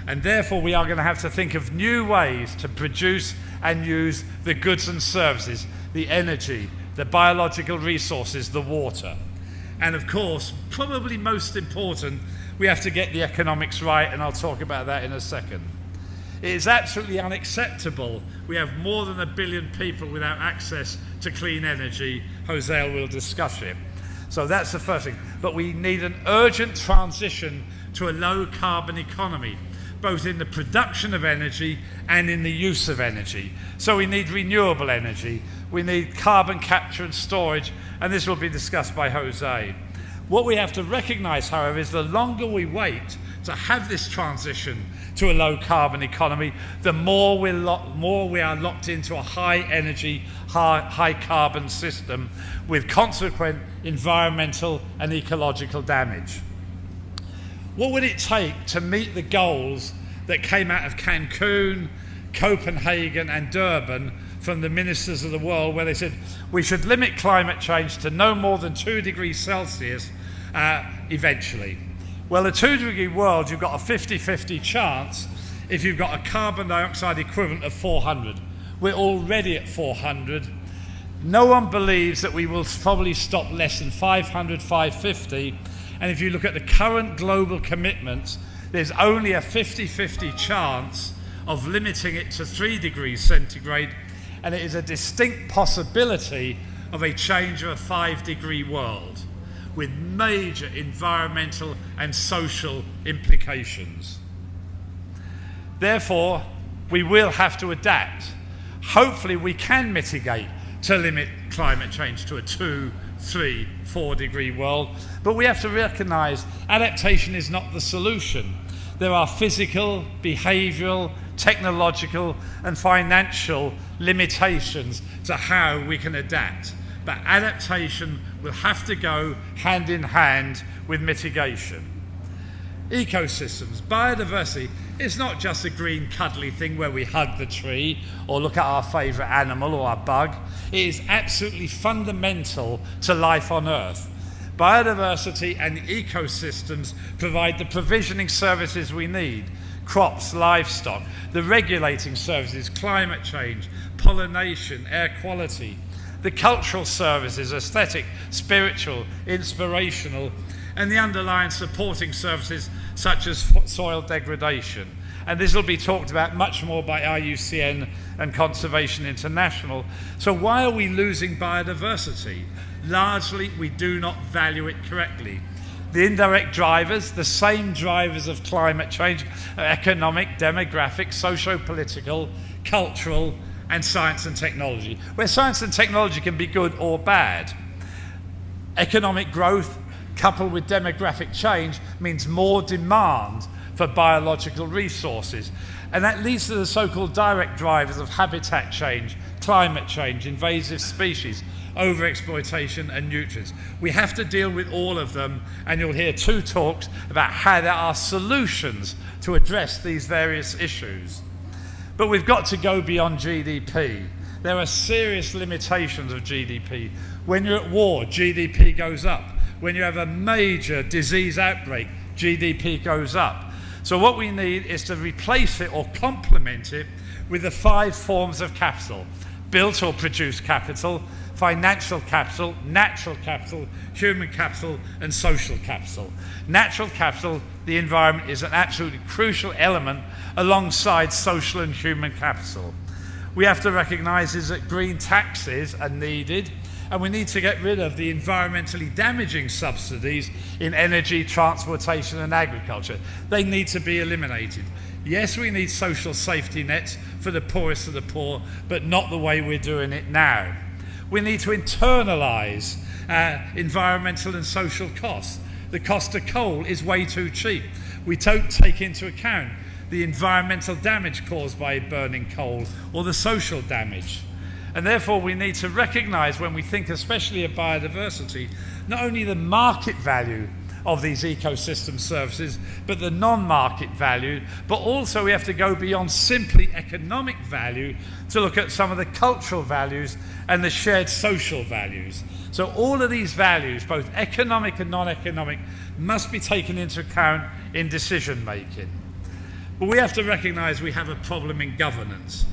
and therefore we are going to have to think of new ways to produce and use the goods and services, the energy, the biological resources, the water. And of course, probably most important, we have to get the economics right, and I'll talk about that in a second. It is absolutely unacceptable we have more than 1 billion people without access to clean energy. Jose will discuss it. So that's the first thing. But we need an urgent transition to a low-carbon economy, both in the production of energy and in the use of energy. So we need renewable energy, we need carbon capture and storage, and this will be discussed by Jose. What we have to recognise, however, is the longer we wait to have this transition to a low-carbon economy, the more we are locked into a high-energy, high-carbon system with consequent environmental and ecological damage. What would it take to meet the goals that came out of Cancun, Copenhagen and Durban from the ministers of the world, where they said we should limit climate change to no more than 2 degrees Celsius eventually? Well, a 2-degree world, you've got a 50-50 chance if you've got a carbon dioxide equivalent of 400. We're already at 400. No one believes that we will probably stop less than 500, 550. And if you look at the current global commitments, there's only a 50-50 chance of limiting it to 3 degrees centigrade, and it is a distinct possibility of a change of a 5-degree world with major environmental and social implications. Therefore, we will have to adapt. Hopefully we can mitigate to limit climate change to a 2, 3, 4 degree world, but we have to recognise adaptation is not the solution. There are physical, behavioural, technological and financial limitations to how we can adapt. But adaptation will have to go hand in hand with mitigation. Ecosystems, biodiversity, is not just a green cuddly thing where we hug the tree or look at our favourite animal or our bug. It is absolutely fundamental to life on Earth. Biodiversity and ecosystems provide the provisioning services we need: crops, livestock, the regulating services, climate change, pollination, air quality, the cultural services, aesthetic, spiritual, inspirational, and the underlying supporting services such as soil degradation. And this will be talked about much more by Iucn and Conservation International. So why are we losing biodiversity? Largely, we do not value it correctly. The indirect drivers, the same drivers of climate change, are economic, demographic, socio-political, cultural, and science and technology, where science and technology can be good or bad. Economic growth coupled with demographic change means more demand for biological resources. And that leads to the so-called direct drivers of habitat change, climate change, invasive species, overexploitation and nutrients. We have to deal with all of them, and you'll hear 2 talks about how there are solutions to address these various issues. But we've got to go beyond GDP. There are serious limitations of GDP. When you're at war, GDP goes up. When you have a major disease outbreak, GDP goes up. So what we need is to replace it or complement it with the 5 forms of capital: built or produced capital, financial capital, natural capital, human capital, and social capital. Natural capital, the environment, is an absolutely crucial element alongside social and human capital. We have to recognise is that green taxes are needed, and we need to get rid of the environmentally damaging subsidies in energy, transportation and agriculture. They need to be eliminated. Yes, we need social safety nets for the poorest of the poor, but not the way we're doing it now. We need to internalise environmental and social costs. The cost of coal is way too cheap. We don't take into account the environmental damage caused by burning coal or the social damage. And therefore we need to recognise, when we think especially of biodiversity, not only the market value of these ecosystem services, but the non-market value, but also we have to go beyond simply economic value to look at some of the cultural values and the shared social values. So all of these values, both economic and non-economic, must be taken into account in decision making. But we have to recognise we have a problem in governance.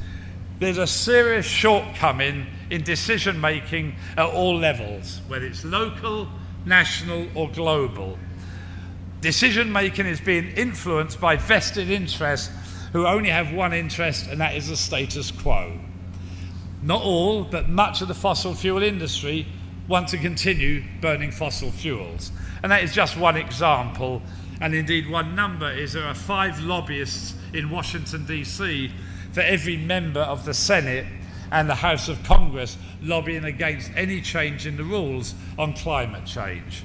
There's a serious shortcoming in decision making at all levels, whether it's local, national or global. Decision making is being influenced by vested interests who only have one interest, and that is the status quo. Not all, but much of the fossil fuel industry want to continue burning fossil fuels. And that is just one example. And indeed one number is there are 5 lobbyists in Washington DC for every member of the Senate and the House of Congress lobbying against any change in the rules on climate change.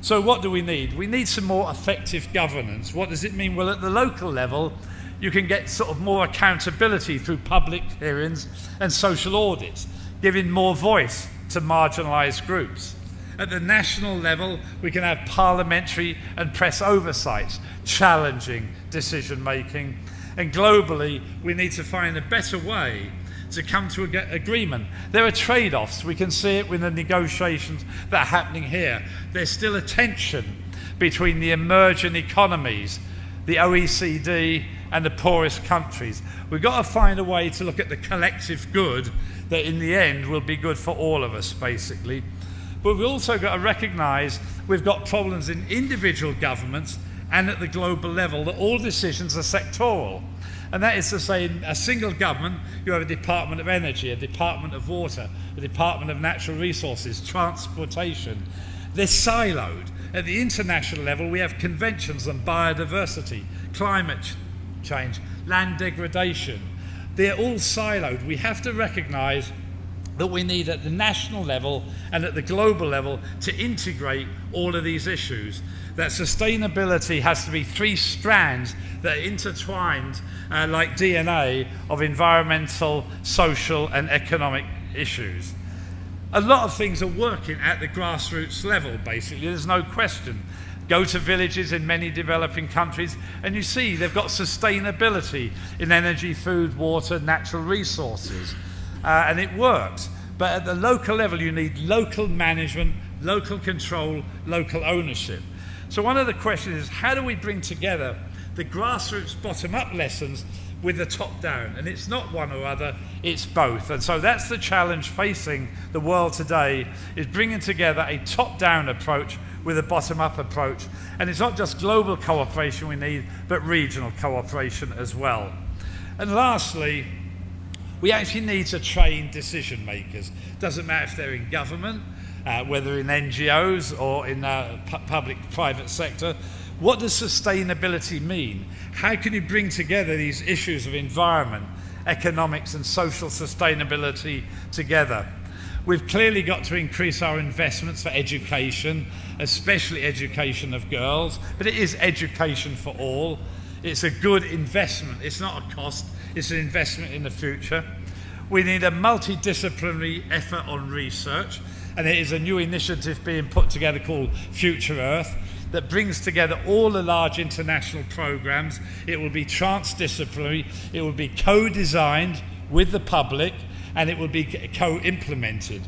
So what do we need? We need some more effective governance. What does it mean? Well, at the local level, you can get sort of more accountability through public hearings and social audits, giving more voice to marginalised groups. At the national level, we can have parliamentary and press oversights, challenging decision making. And globally, we need to find a better way to come to an agreement. There are trade-offs. We can see it with the negotiations that are happening here. There's still a tension between the emerging economies, the OECD, and the poorest countries. We've got to find a way to look at the collective good that in the end will be good for all of us, basically. But we've also got to recognise we've got problems in individual governments and at the global level, that all decisions are sectoral. And that is to say, in a single government, you have a Department of Energy, a Department of Water, a Department of Natural Resources, Transportation. They're siloed. At the international level, we have conventions on biodiversity, climate change, land degradation. They're all siloed. We have to recognise that we need at the national level and at the global level to integrate all of these issues. That sustainability has to be three strands that are intertwined like DNA of environmental, social and economic issues. A lot of things are working at the grassroots level, basically, there's no question. Go to villages in many developing countries and you see they've got sustainability in energy, food, water, natural resources. And it works. But at the local level, you need local management, local control, local ownership. So one of the questions is, how do we bring together the grassroots bottom-up lessons with the top-down? And it's not one or other, it's both. And so that's the challenge facing the world today, is bringing together a top-down approach with a bottom-up approach. And it's not just global cooperation we need, but regional cooperation as well. And lastly, we actually need to train decision makers. Doesn't matter if they're in government, whether in NGOs or in the public-private sector. What does sustainability mean? How can you bring together these issues of environment, economics and social sustainability together? We've clearly got to increase our investments for education, especially education of girls, but it is education for all. It's a good investment. It's not a cost. It's an investment in the future. We need a multidisciplinary effort on research, and there is a new initiative being put together called Future Earth that brings together all the large international programs. It will be transdisciplinary, it will be co-designed with the public, and it will be co-implemented.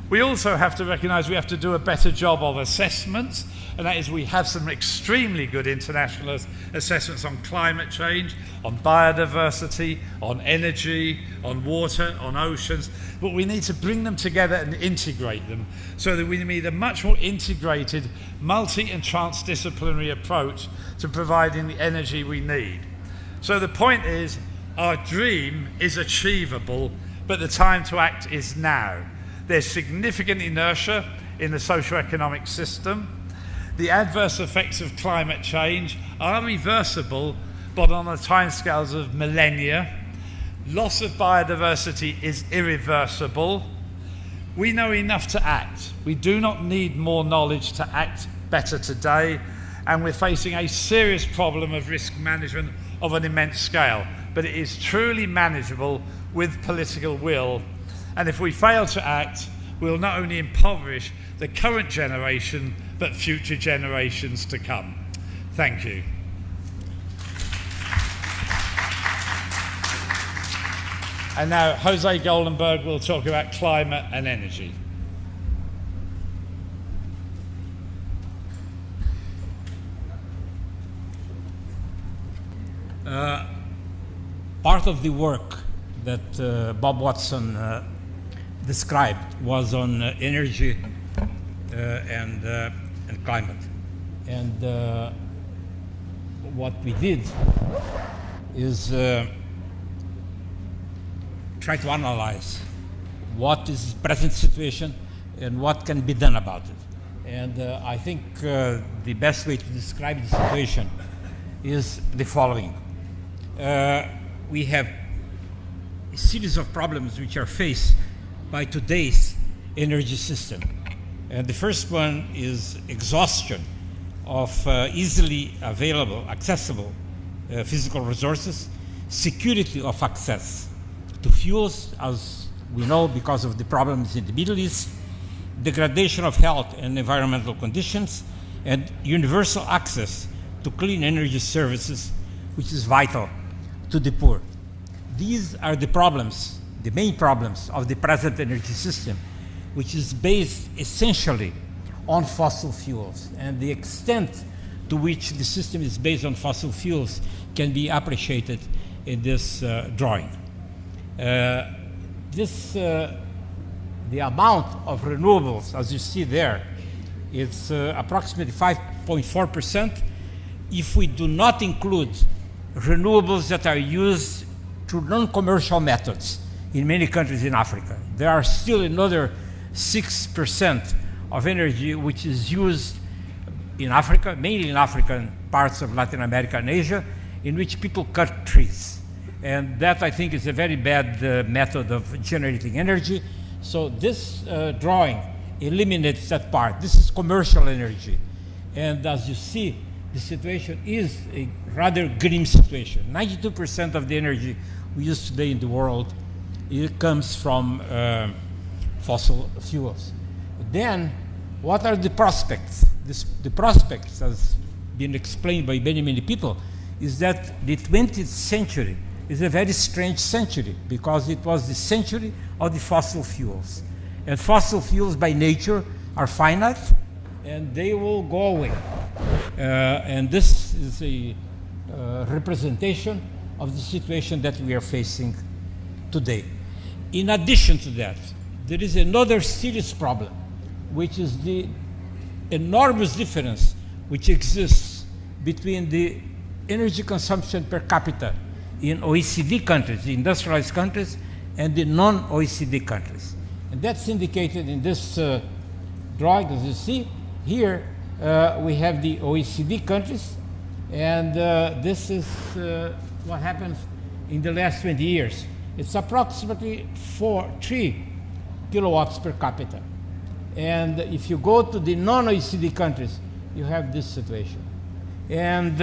We also have to recognise we have to do a better job of assessments, and that is we have some extremely good international assessments on climate change, on biodiversity, on energy, on water, on oceans, but we need to bring them together and integrate them so that we need a much more integrated, multi- and transdisciplinary approach to providing the energy we need. So the point is, our dream is achievable, but the time to act is now. There's significant inertia in the socio-economic system. The adverse effects of climate change are reversible, but on the timescales of millennia. Loss of biodiversity is irreversible. We know enough to act. We do not need more knowledge to act better today, and we're facing a serious problem of risk management of an immense scale, but it is truly manageable with political will. And if we fail to act, we'll not only impoverish the current generation, but future generations to come. Thank you. And now Jose Goldenberg will talk about climate and energy. Part of the work that Bob Watson described was on energy and climate. And what we did is try to analyze what is the present situation and what can be done about it. And I think the best way to describe the situation is the following. We have a series of problems which are faced by today's energy system. And the first one is exhaustion of easily available, accessible physical resources, security of access to fuels, as we know because of the problems in the Middle East, degradation of health and environmental conditions, and universal access to clean energy services, which is vital to the poor. These are the problems the main problems of the present energy system, which is based essentially on fossil fuels. And the extent to which the system is based on fossil fuels can be appreciated in this drawing. The amount of renewables, as you see there, is approximately 5.4% if we do not include renewables that are used through non-commercial methods in many countries in Africa. There are still another 6% of energy which is used in Africa, mainly in African parts of Latin America and Asia, in which people cut trees. And that, I think, is a very bad method of generating energy. So this drawing eliminates that part. This is commercial energy. And as you see, the situation is a rather grim situation. 92% of the energy we use today in the world, it comes from fossil fuels. Then, what are the prospects? The prospects, as been explained by many, many people, is that the 20th century is a very strange century because it was the century of the fossil fuels. And fossil fuels by nature are finite and they will go away. And this is a representation of the situation that we are facing today. In addition to that, there is another serious problem, which is the enormous difference which exists between the energy consumption per capita in OECD countries, the industrialized countries, and the non-OECD countries. And that's indicated in this drawing. As you see here, we have the OECD countries, and this is what happens in the last 20 years. It's approximately 3 kilowatts per capita. And if you go to the non-OECD countries, you have this situation. And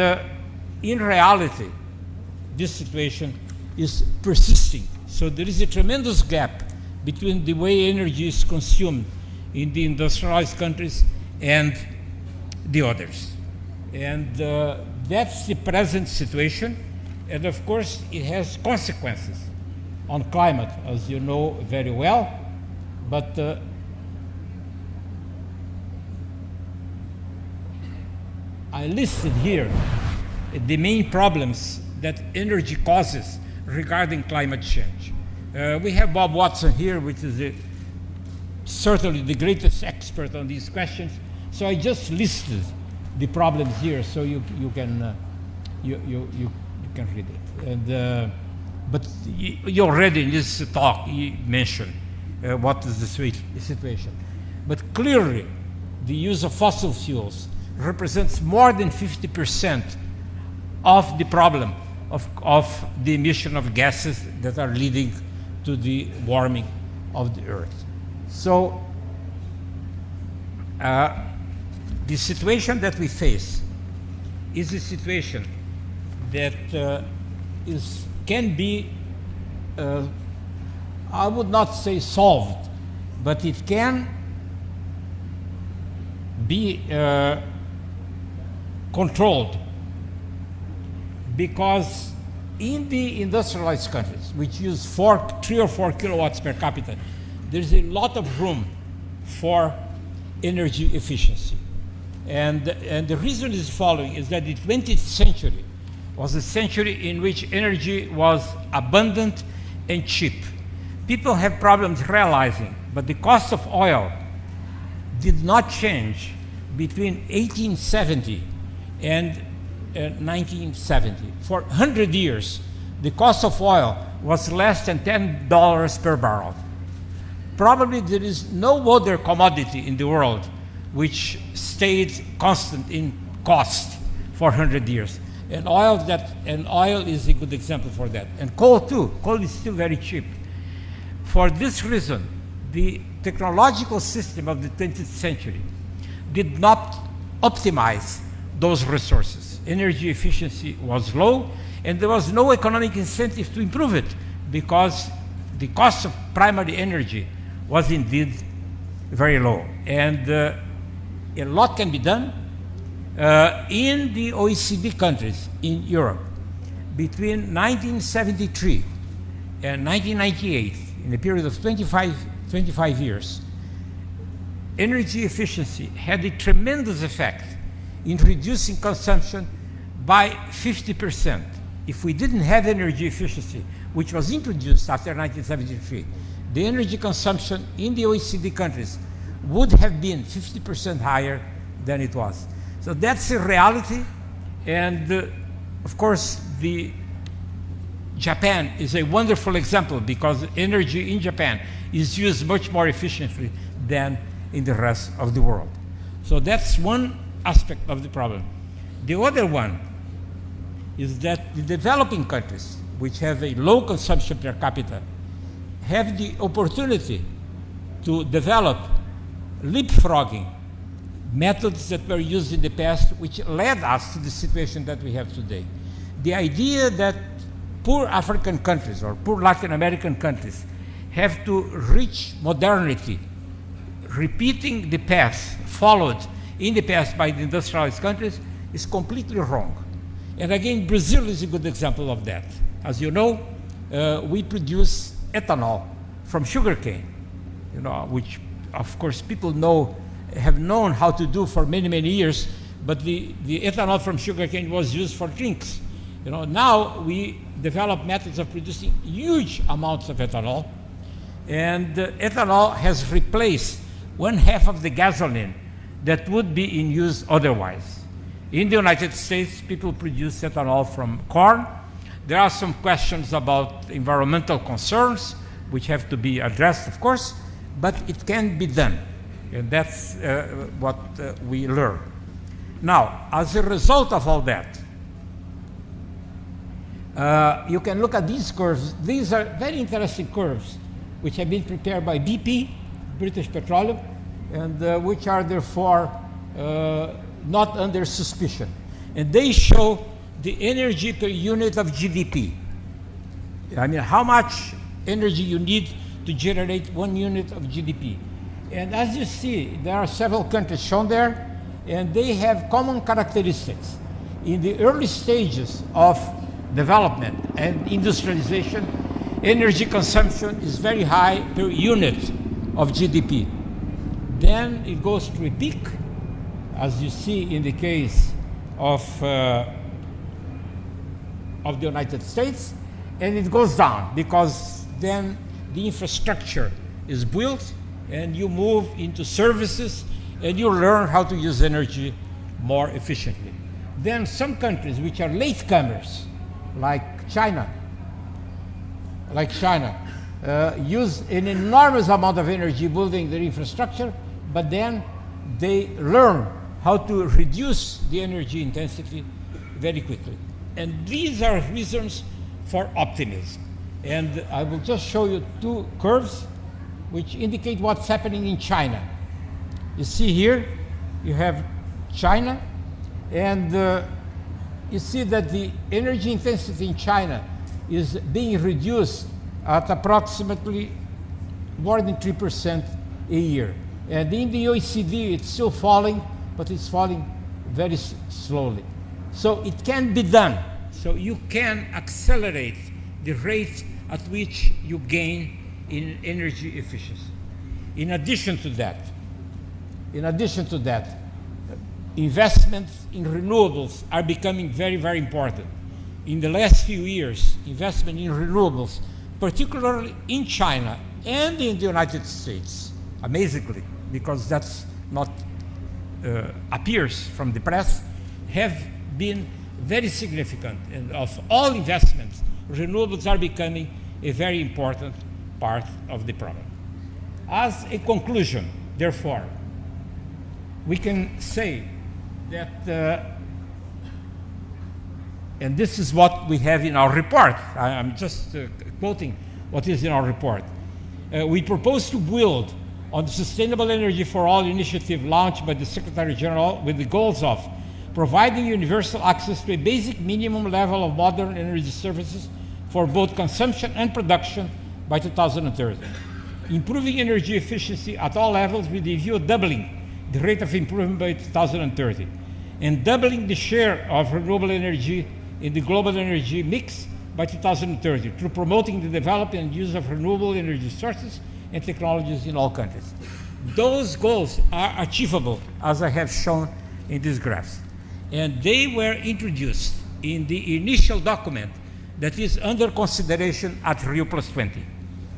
in reality, this situation is persisting. So there is a tremendous gap between the way energy is consumed in the industrialized countries and the others. And that's the present situation. And of course, it has consequences on climate, as you know very well. But I listed here the main problems that energy causes regarding climate change. We have Bob Watson here, which is certainly the greatest expert on these questions. So I just listed the problems here, so you can read it. And but you already in this talk you mentioned what is the situation. But clearly, the use of fossil fuels represents more than 50% of the problem of the emission of gases that are leading to the warming of the Earth. So the situation that we face is a situation that can be, I would not say solved, but it can be controlled, because in the industrialized countries, which use 3 or 4 kilowatts per capita, there's a lot of room for energy efficiency. And the reason is the following, is that the 20th century was a century in which energy was abundant and cheap. People have problems realizing, but the cost of oil did not change between 1870 and 1970. For 100 years, the cost of oil was less than $10 per barrel. Probably there is no other commodity in the world which stayed constant in cost for 100 years. And oil is a good example for that. And coal too. Coal is still very cheap. For this reason, the technological system of the 20th century did not optimize those resources. Energy efficiency was low, and there was no economic incentive to improve it, because the cost of primary energy was indeed very low. And a lot can be done in the OECD countries in Europe. Between 1973 and 1998, in a period of 25 years, energy efficiency had a tremendous effect in reducing consumption by 50%. If we didn't have energy efficiency, which was introduced after 1973, the energy consumption in the OECD countries would have been 50% higher than it was. So that's a reality, and of course, Japan is a wonderful example because energy in Japan is used much more efficiently than in the rest of the world. So that's one aspect of the problem. The other one is that the developing countries, which have a low consumption per capita, have the opportunity to develop leapfrogging methods that were used in the past, which led us to the situation that we have today. The idea that poor African countries or poor Latin American countries have to reach modernity, repeating the path followed in the past by the industrialized countries, is completely wrong. And again, Brazil is a good example of that. As you know, we produce ethanol from sugarcane, which of course people have known how to do for many, many years, but the ethanol from sugarcane was used for drinks. Now we develop methods of producing huge amounts of ethanol, and ethanol has replaced 1/2 of the gasoline that would be in use otherwise. In the United States, people produce ethanol from corn. There are some questions about environmental concerns, which have to be addressed, of course, but it can be done, and that's what we learn. Now, as a result of all that, you can look at these curves. These are very interesting curves, which have been prepared by BP, British Petroleum, and which are therefore not under suspicion. And they show the energy per unit of GDP. I mean, how much energy you need to generate 1 unit of GDP. And as you see, there are several countries shown there, and they have common characteristics. In the early stages of development and industrialization, energy consumption is very high per unit of GDP. Then it goes to a peak, as you see in the case of the United States, and it goes down because then the infrastructure is built and you move into services and you learn how to use energy more efficiently. Then some countries which are latecomers, like China, use an enormous amount of energy building their infrastructure, but then they learn how to reduce the energy intensity very quickly. And these are reasons for optimism. And I will just show you 2 curves which indicate what's happening in China. You see here, you have China, and you see that the energy intensity in China is being reduced at approximately more than 3% a year. And in the OECD, it's still falling, but it's falling very slowly. So it can be done. So you can accelerate the rate at which you gain in energy efficiency. In addition to that, investments in renewables are becoming very, very important. In the last few years, investment in renewables, particularly in China and in the United States, amazingly, because that's not appears from the press, have been very significant. And of all investments, renewables are becoming a very important part of the problem. As a conclusion, therefore, we can say that, and this is what we have in our report. I'm just quoting what is in our report. We propose to build on the Sustainable Energy for All initiative launched by the Secretary General with the goals of providing universal access to a basic minimum level of modern energy services for both consumption and production by 2030. Improving energy efficiency at all levels with the view of doubling the rate of improvement by 2030, and doubling the share of renewable energy in the global energy mix by 2030 through promoting the development and use of renewable energy sources and technologies in all countries. Those goals are achievable, as I have shown in these graphs. And they were introduced in the initial document that is under consideration at Rio+20,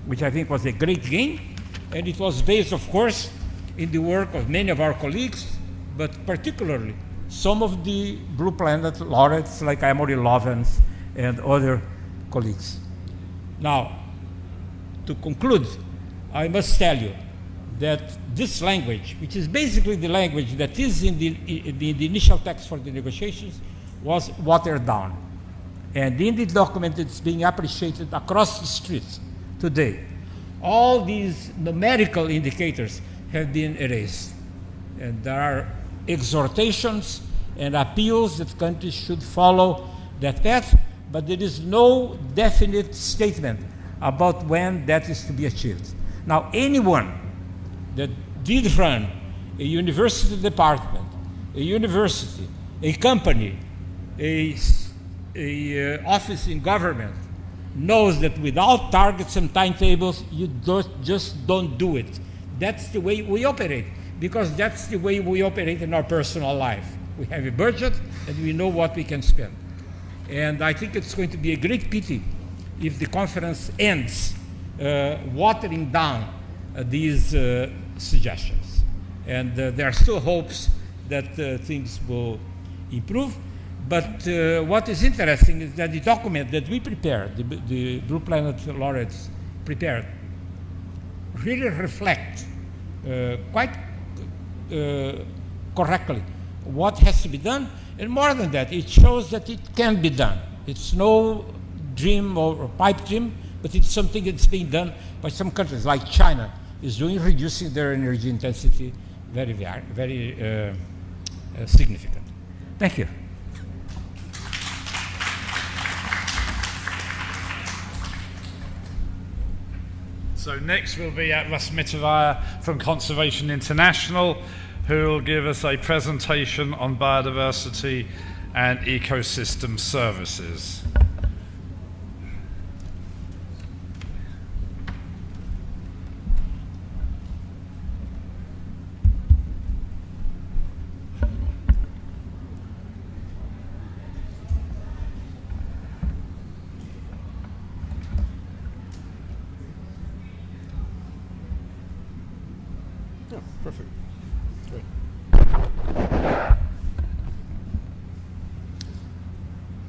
which I think was a great gain. And it was based, of course, in the work of many of our colleagues, but particularly some of the Blue Planet laureates like Amory Lovens and other colleagues. Now, to conclude, I must tell you that this language, which is basically the language that is in the initial text for the negotiations, was watered down. And in the document, it's being appreciated across the streets today. All these numerical indicators have been erased. And there are exhortations and appeals that countries should follow that path, but there is no definite statement about when that is to be achieved. Now, anyone that did run a university department, a university, a company, a office in government, knows that without targets and timetables, you just don't do it. That's the way we operate, because that's the way we operate in our personal life. We have a budget, and we know what we can spend. And I think it's going to be a great pity if the conference ends watering down these suggestions. And there are still hopes that things will improve. But what is interesting is that the document that we prepared, the Blue Planet laureates prepared, really reflect quite correctly what has to be done. And more than that, it shows that it can be done. It's no dream or pipe dream, but it's something that's being done by some countries, like China is doing, reducing their energy intensity very significant. Thank you. So next will be at Rasmitovaya from Conservation International, who will give us a presentation on biodiversity and ecosystem services. Perfect. Great.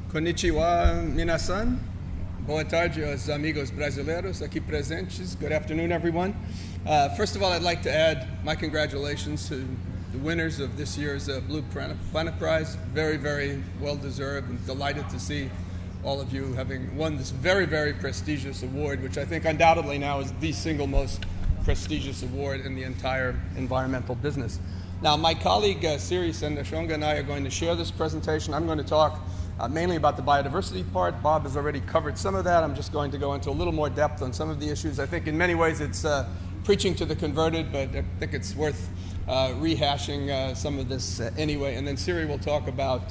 Konnichiwa, minasan. Boa tarde, aos amigos brasileiros aqui presentes. Good afternoon, everyone. First of all, I'd like to add my congratulations to the winners of this year's Blue Planet Prize. Very, very well deserved, and delighted to see all of you having won this very, very prestigious award, which I think undoubtedly now is the single most prestigious award in the entire environmental business. Now, my colleague Siri Sendashonga and I are going to share this presentation. I'm going to talk mainly about the biodiversity part. Bob has already covered some of that. I'm just going to go into a little more depth on some of the issues. I think in many ways it's preaching to the converted, but I think it's worth rehashing some of this anyway. And then Siri will talk about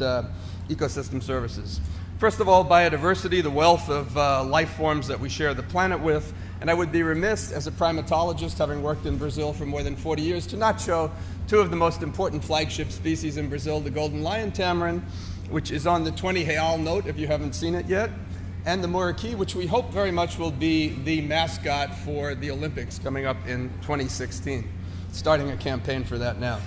ecosystem services. First of all, biodiversity, the wealth of life forms that we share the planet with. And I would be remiss as a primatologist, having worked in Brazil for more than 40 years, to not show two of the most important flagship species in Brazil, the golden lion tamarin, which is on the 20 real note if you haven't seen it yet, and the muriqui, which we hope very much will be the mascot for the Olympics coming up in 2016. Starting a campaign for that now.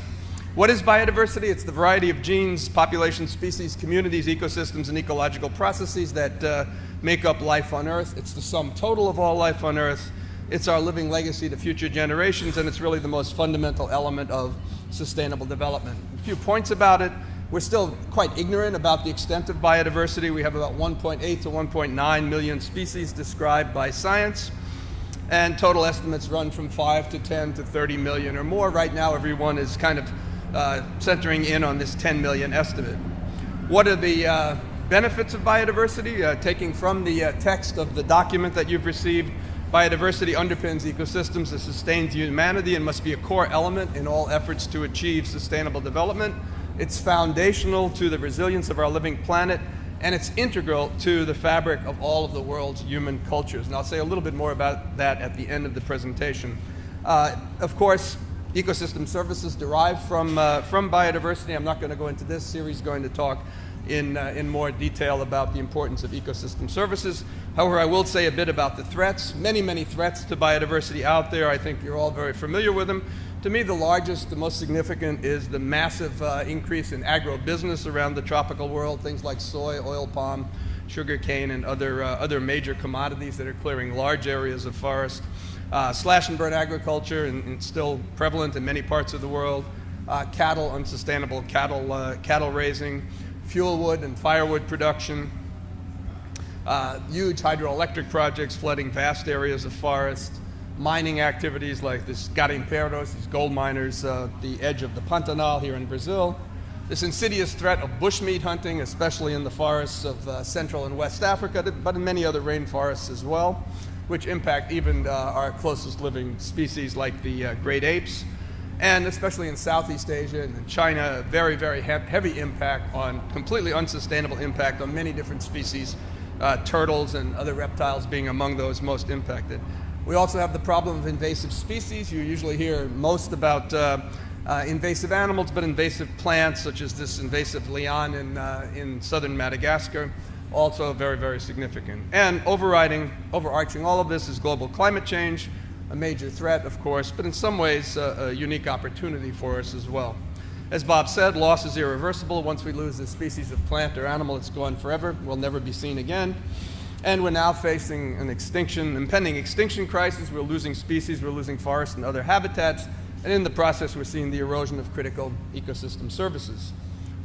What is biodiversity? It's the variety of genes, population, species, communities, ecosystems, and ecological processes that make up life on Earth. It's the sum total of all life on Earth. It's our living legacy to future generations, and it's really the most fundamental element of sustainable development. A few points about it. We're still quite ignorant about the extent of biodiversity. We have about 1.8 to 1.9 million species described by science, and total estimates run from 5 to 10 to 30 million or more. Right now, everyone is kind of centering in on this 10 million estimate. What are the benefits of biodiversity? Taking from the text of the document that you've received, biodiversity underpins ecosystems that sustains humanity and must be a core element in all efforts to achieve sustainable development. It's foundational to the resilience of our living planet and it's integral to the fabric of all of the world's human cultures. And I'll say a little bit more about that at the end of the presentation. Of course, ecosystem services derive from biodiversity. I'm not going to go into this. Siri's going to talk in more detail about the importance of ecosystem services. However, I will say a bit about the threats. Many threats to biodiversity out there. I think you're all very familiar with them. To me, the largest, the most significant is the massive increase in agribusiness around the tropical world, things like soy, oil palm, sugar cane, and other major commodities that are clearing large areas of forest. Slash and burn agriculture, and still prevalent in many parts of the world. Cattle, unsustainable cattle raising, fuel wood and firewood production, huge hydroelectric projects flooding vast areas of forest, mining activities like this garimpeiros, these gold miners, the edge of the Pantanal here in Brazil. This insidious threat of bushmeat hunting, especially in the forests of Central and West Africa, but in many other rainforests as well, which impact even our closest living species like the great apes. And especially in Southeast Asia and in China, very heavy impact on, completely unsustainable impact on many different species, turtles and other reptiles being among those most impacted. We also have the problem of invasive species. You usually hear most about invasive animals, but invasive plants, such as this invasive lian in southern Madagascar, also very significant. And overarching all of this is global climate change, a major threat, of course, but in some ways a unique opportunity for us as well. As Bob said, loss is irreversible. Once we lose a species of plant or animal, it's gone forever. We'll never be seen again. And we're now facing an impending extinction crisis. We're losing species, we're losing forests and other habitats, and in the process we're seeing the erosion of critical ecosystem services.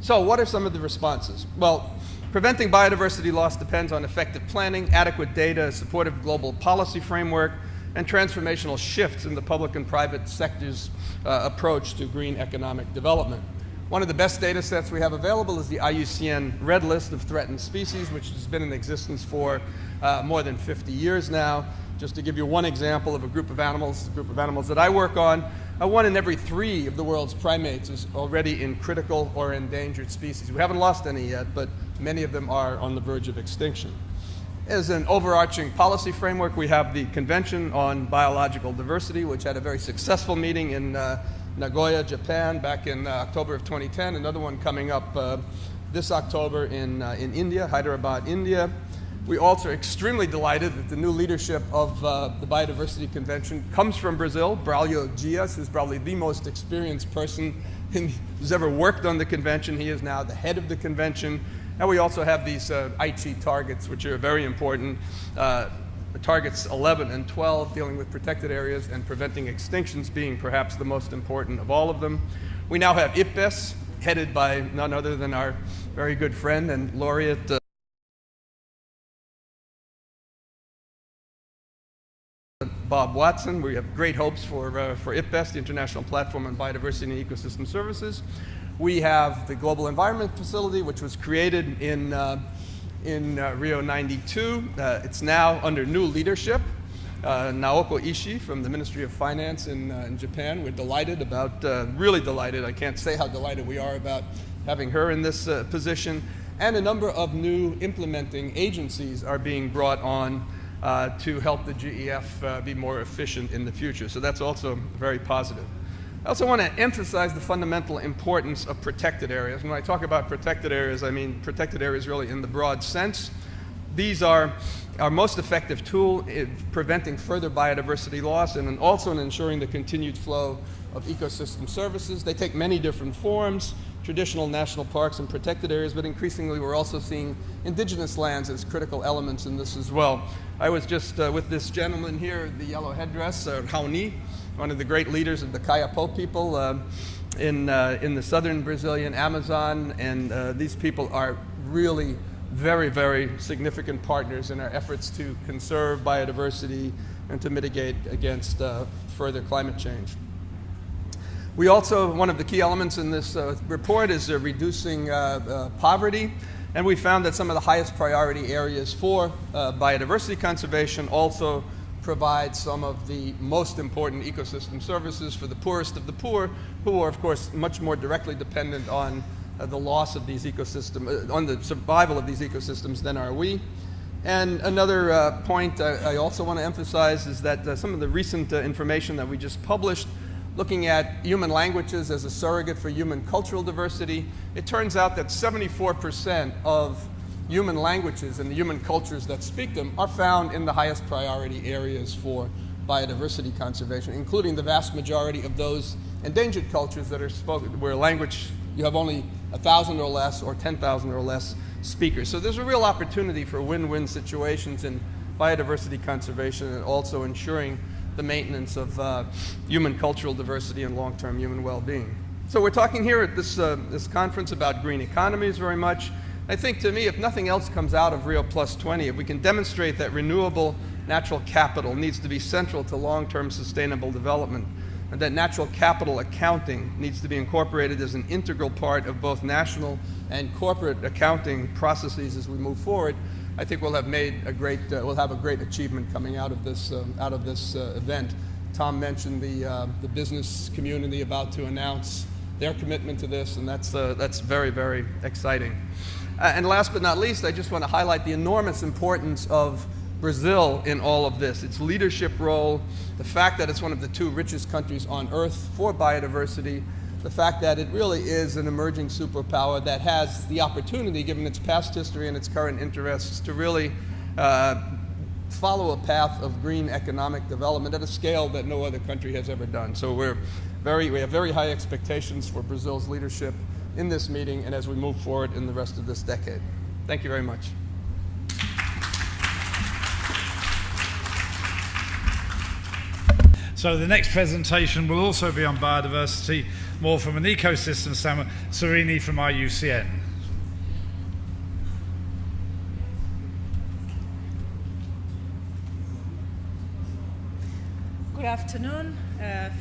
So what are some of the responses? Well, preventing biodiversity loss depends on effective planning, adequate data, a supportive global policy framework, and transformational shifts in the public and private sector's approach to green economic development. One of the best data sets we have available is the Iucn Red List of Threatened Species, which has been in existence for more than 50 years now. Just to give you one example of a group of animals that I work on, 1 in every 3 of the world's primates is already in critical or endangered species. We haven't lost any yet, but many of them are on the verge of extinction. As an overarching policy framework, we have the Convention on Biological Diversity, which had a very successful meeting in Nagoya, Japan, back in October of 2010. Another one coming up this October in India, Hyderabad, India. We also are extremely delighted that the new leadership of the Biodiversity Convention comes from Brazil. Braulio Dias is probably the most experienced person who's ever worked on the convention. He is now the head of the convention. And we also have these Aichi targets, which are very important. Targets 11 and 12 dealing with protected areas and preventing extinctions being perhaps the most important of all of them. We now have IPBES, headed by none other than our very good friend and laureate Bob Watson. We have great hopes for IPBES, the International Platform on Biodiversity and Ecosystem Services. We have the Global Environment Facility, which was created in Rio '92. It's now under new leadership. Naoko Ishii from the Ministry of Finance in Japan. We're delighted about, really delighted, I can't say how delighted we are about having her in this position. And a number of new implementing agencies are being brought on to help the GEF be more efficient in the future. So that's also very positive. I also want to emphasize the fundamental importance of protected areas. When I talk about protected areas, I mean protected areas really in the broad sense. These are our most effective tool in preventing further biodiversity loss and also in ensuring the continued flow of ecosystem services. They take many different forms, traditional national parks and protected areas, but increasingly we're also seeing indigenous lands as critical elements in this as well. I was just with this gentleman here, the yellow headdress, Raoni, one of the great leaders of the Kayapo people in the southern Brazilian Amazon, and these people are really very, very significant partners in our efforts to conserve biodiversity and to mitigate against further climate change. We also, one of the key elements in this report is reducing poverty, and we found that some of the highest priority areas for biodiversity conservation also provide some of the most important ecosystem services for the poorest of the poor, who are, of course, much more directly dependent on the loss of these ecosystems, on the survival of these ecosystems than are we. And another point I also want to emphasize is that some of the recent information that we just published looking at human languages as a surrogate for human cultural diversity, it turns out that 74% of human languages and the human cultures that speak them are found in the highest priority areas for biodiversity conservation, including the vast majority of those endangered cultures that are spoken, where language, you have only 1,000 or less or 10,000 or less speakers. So there's a real opportunity for win-win situations in biodiversity conservation and also ensuring the maintenance of human cultural diversity and long-term human well-being. So we're talking here at this conference about green economies very much. I think, to me, if nothing else comes out of Rio+20, if we can demonstrate that renewable natural capital needs to be central to long-term sustainable development, and that natural capital accounting needs to be incorporated as an integral part of both national and corporate accounting processes as we move forward, I think we'll have made a great, we'll have a great achievement coming out of this event. Tom mentioned the business community about to announce their commitment to this, and that's very, very exciting. And last but not least, I just want to highlight the enormous importance of Brazil in all of this, its leadership role, the fact that it's one of the 2 richest countries on earth for biodiversity, the fact that it really is an emerging superpower that has the opportunity, given its past history and its current interests, to really follow a path of green economic development at a scale that no other country has ever done. So we have very high expectations for Brazil's leadership in this meeting and as we move forward in the rest of this decade. Thank you very much. So the next presentation will also be on biodiversity, more from an ecosystem standpoint. Serini from Iucn. Good afternoon.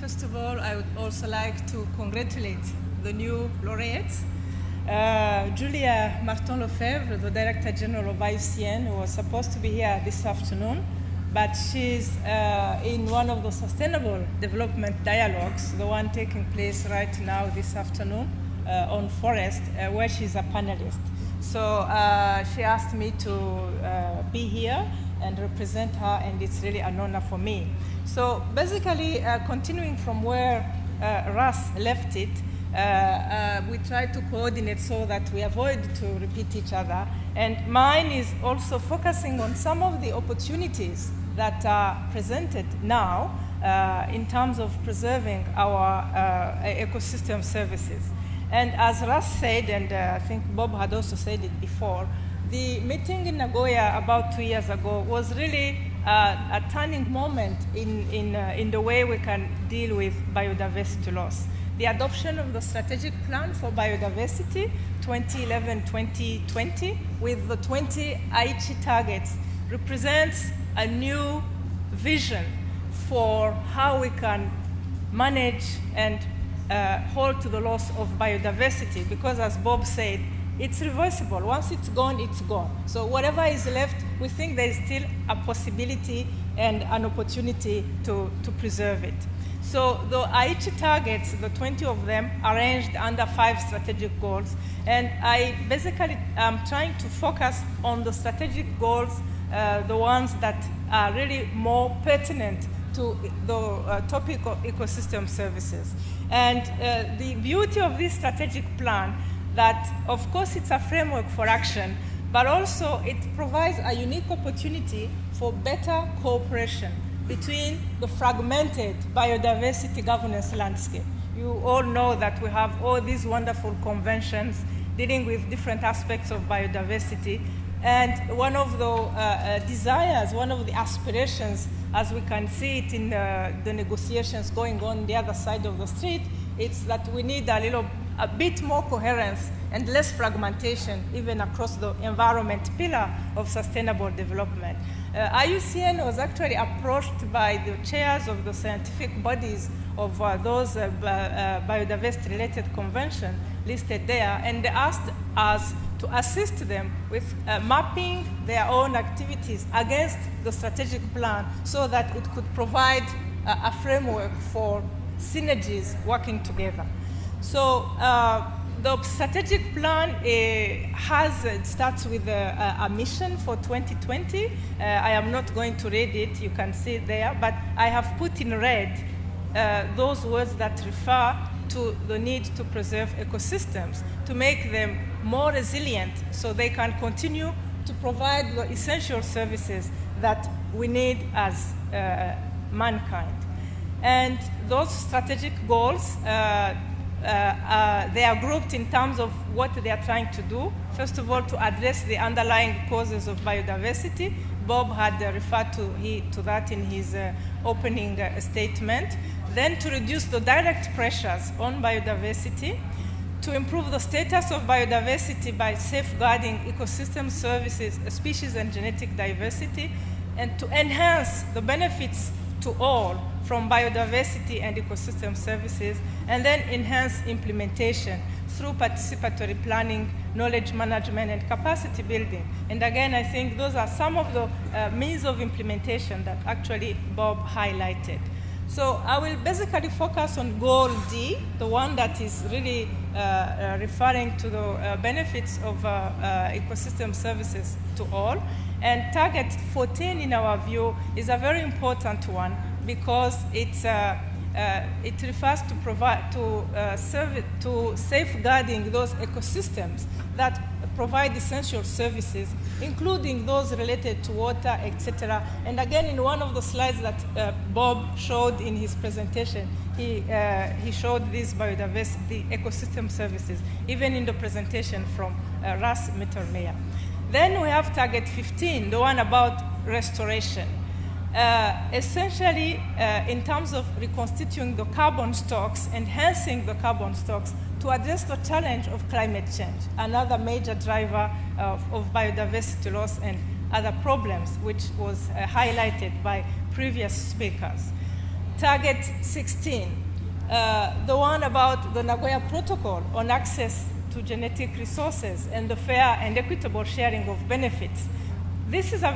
First of all, I would also like to congratulate the new laureates. Julia Martin-Lefebvre, the Director General of Iucn, who was supposed to be here this afternoon, but she's in one of the Sustainable Development Dialogues, the one taking place right now this afternoon on forest, where she's a panelist. So she asked me to be here and represent her, and it's really an honor for me. So basically, continuing from where Russ left it, we try to coordinate so that we avoid to repeat each other. And mine is also focusing on some of the opportunities that are presented now in terms of preserving our ecosystem services. And as Russ said, and I think Bob had also said it before, the meeting in Nagoya about 2 years ago was really a turning moment in the way we can deal with biodiversity loss. The adoption of the strategic plan for biodiversity 2011-2020 with the 20 Aichi targets represents a new vision for how we can manage and hold to the loss of biodiversity, because as Bob said, it's reversible. Once it's gone, it's gone. So whatever is left, we think there is still a possibility and an opportunity to preserve it. So the Aichi targets, the 20 of them, arranged under 5 strategic goals. And I basically am trying to focus on the strategic goals, the ones that are really more pertinent to the topic of ecosystem services. And the beauty of this strategic plan, that of course it's a framework for action, but also it provides a unique opportunity for better cooperation between the fragmented biodiversity governance landscape. You all know that we have all these wonderful conventions dealing with different aspects of biodiversity. And one of the desires, one of the aspirations, as we can see it in the negotiations going on the other side of the street, it's that we need a bit more coherence and less fragmentation, even across the environment pillar of sustainable development. Iucn was actually approached by the chairs of the scientific bodies of those biodiversity-related conventions listed there, and they asked us to assist them with mapping their own activities against the strategic plan so that it could provide a framework for synergies working together. So the strategic plan starts with a mission for 2020. I am not going to read it, you can see it there, but I have put in red those words that refer to the need to preserve ecosystems, to make them more resilient so they can continue to provide the essential services that we need as mankind. And those strategic goals, they are grouped in terms of what they are trying to do. First of all, to address the underlying causes of biodiversity. Bob had referred to that in his opening statement. Then to reduce the direct pressures on biodiversity, to improve the status of biodiversity by safeguarding ecosystem services, species and genetic diversity, and to enhance the benefits to all from biodiversity and ecosystem services, and then enhance implementation through participatory planning, knowledge management, and capacity building. And again, I think those are some of the means of implementation that actually Bob highlighted. So I will basically focus on goal D, the one that is really referring to the benefits of ecosystem services to all. And target 14, in our view, is a very important one because it refers to safeguarding those ecosystems that provide essential services, including those related to water, etc. And again, in one of the slides that Bob showed in his presentation, he showed these biodiversity ecosystem services, even in the presentation from Russ Mittermeier. Then we have target 15, the one about restoration. Essentially, in terms of reconstituting the carbon stocks, enhancing the carbon stocks to address the challenge of climate change, another major driver of biodiversity loss and other problems, which was highlighted by previous speakers. Target 16, the one about the Nagoya Protocol on access to genetic resources and the fair and equitable sharing of benefits. This is a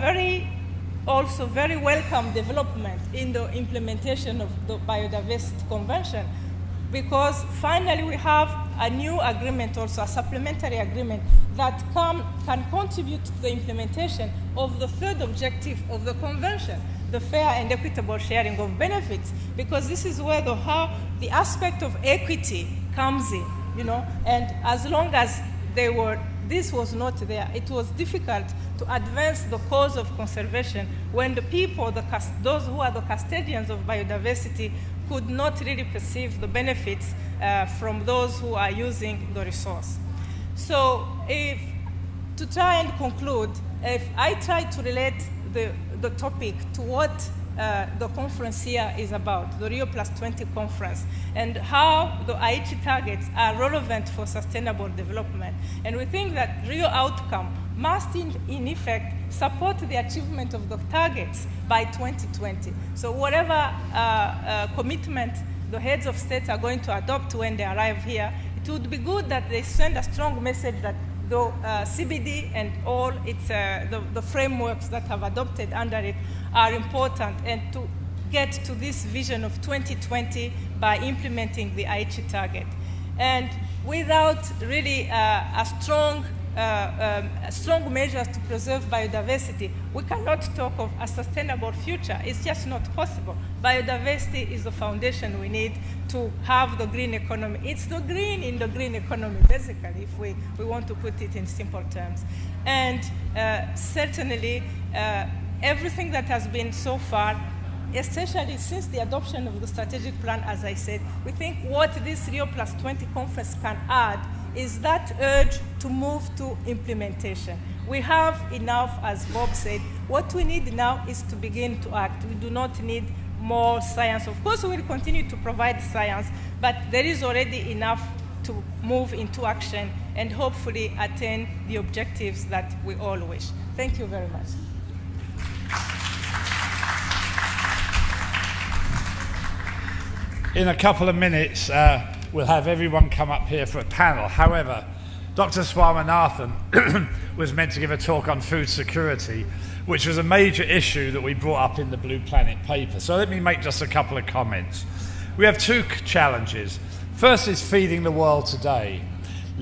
also very welcome development in the implementation of the Biodiversity Convention, because finally we have a new agreement, also a supplementary agreement, that can contribute to the implementation of the third objective of the convention, the fair and equitable sharing of benefits, because this is where the aspect of equity comes in, you know, and as long as this was not there, it was difficult to advance the cause of conservation when the people, those who are the custodians of biodiversity, could not really perceive the benefits from those who are using the resource. So to try and conclude, if I try to relate the topic to what the conference here is about, the Rio+20 conference, and how the Aichi targets are relevant for sustainable development. And we think that Rio outcome must, in effect, support the achievement of the targets by 2020. So whatever commitment the heads of states are going to adopt when they arrive here, it would be good that they send a strong message that the CBD and all the frameworks that have adopted under it are important, and to get to this vision of 2020 by implementing the Aichi target. And without really strong measures to preserve biodiversity, we cannot talk of a sustainable future. It's just not possible. Biodiversity is the foundation we need to have the green economy. It's the green in the green economy, basically, if we want to put it in simple terms. And certainly, everything that has been so far, especially since the adoption of the strategic plan, as I said, we think what this Rio+20 conference can add is that urge to move to implementation. We have enough, as Bob said. What we need now is to begin to act. We do not need more science. Of course, we will continue to provide science, but there is already enough to move into action and hopefully attain the objectives that we all wish. Thank you very much. In a couple of minutes, we'll have everyone come up here for a panel. However, Dr. Swaminathan was meant to give a talk on food security, which was a major issue that we brought up in the Blue Planet paper. So let me make just a couple of comments. We have two challenges. First is feeding the world today.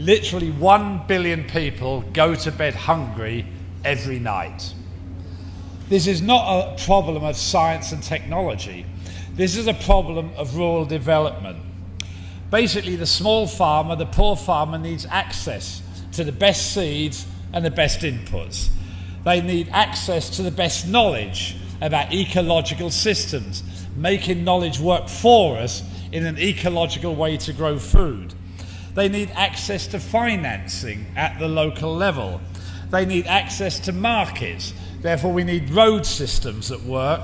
Literally 1 billion people go to bed hungry every night. This is not a problem of science and technology. This is a problem of rural development. Basically, the small farmer, the poor farmer, needs access to the best seeds and the best inputs. They need access to the best knowledge about ecological systems, making knowledge work for us in an ecological way to grow food. They need access to financing at the local level. They need access to markets. Therefore, we need road systems that work.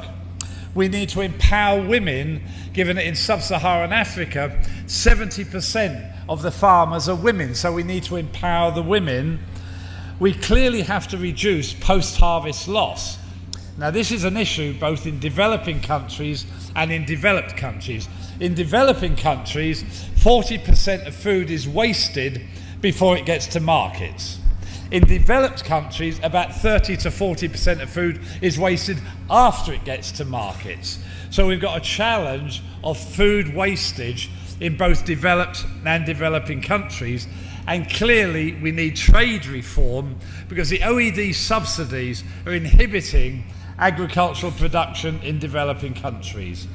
We need to empower women, given that in sub-Saharan Africa, 70% of the farmers are women, so we need to empower the women. We clearly have to reduce post-harvest loss. Now, this is an issue both in developing countries and in developed countries. In developing countries, 40% of food is wasted before it gets to markets. In developed countries, about 30 to 40% of food is wasted after it gets to markets. So we've got a challenge of food wastage in both developed and developing countries. And clearly we need trade reform because the OECD subsidies are inhibiting agricultural production in developing countries.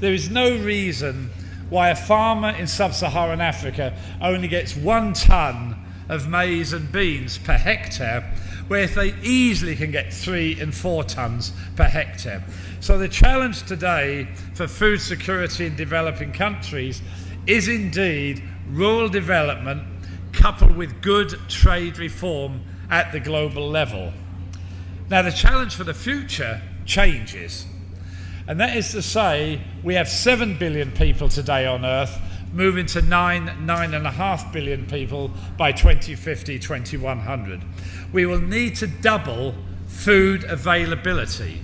There is no reason why a farmer in sub-Saharan Africa only gets 1 ton of maize and beans per hectare, where if they easily can get 3 and 4 tons per hectare. So the challenge today for food security in developing countries is indeed rural development coupled with good trade reform at the global level. Now the challenge for the future changes, and that is to say we have 7 billion people today on Earth, moving to 9.5 billion people by 2050, 2100. We will need to double food availability.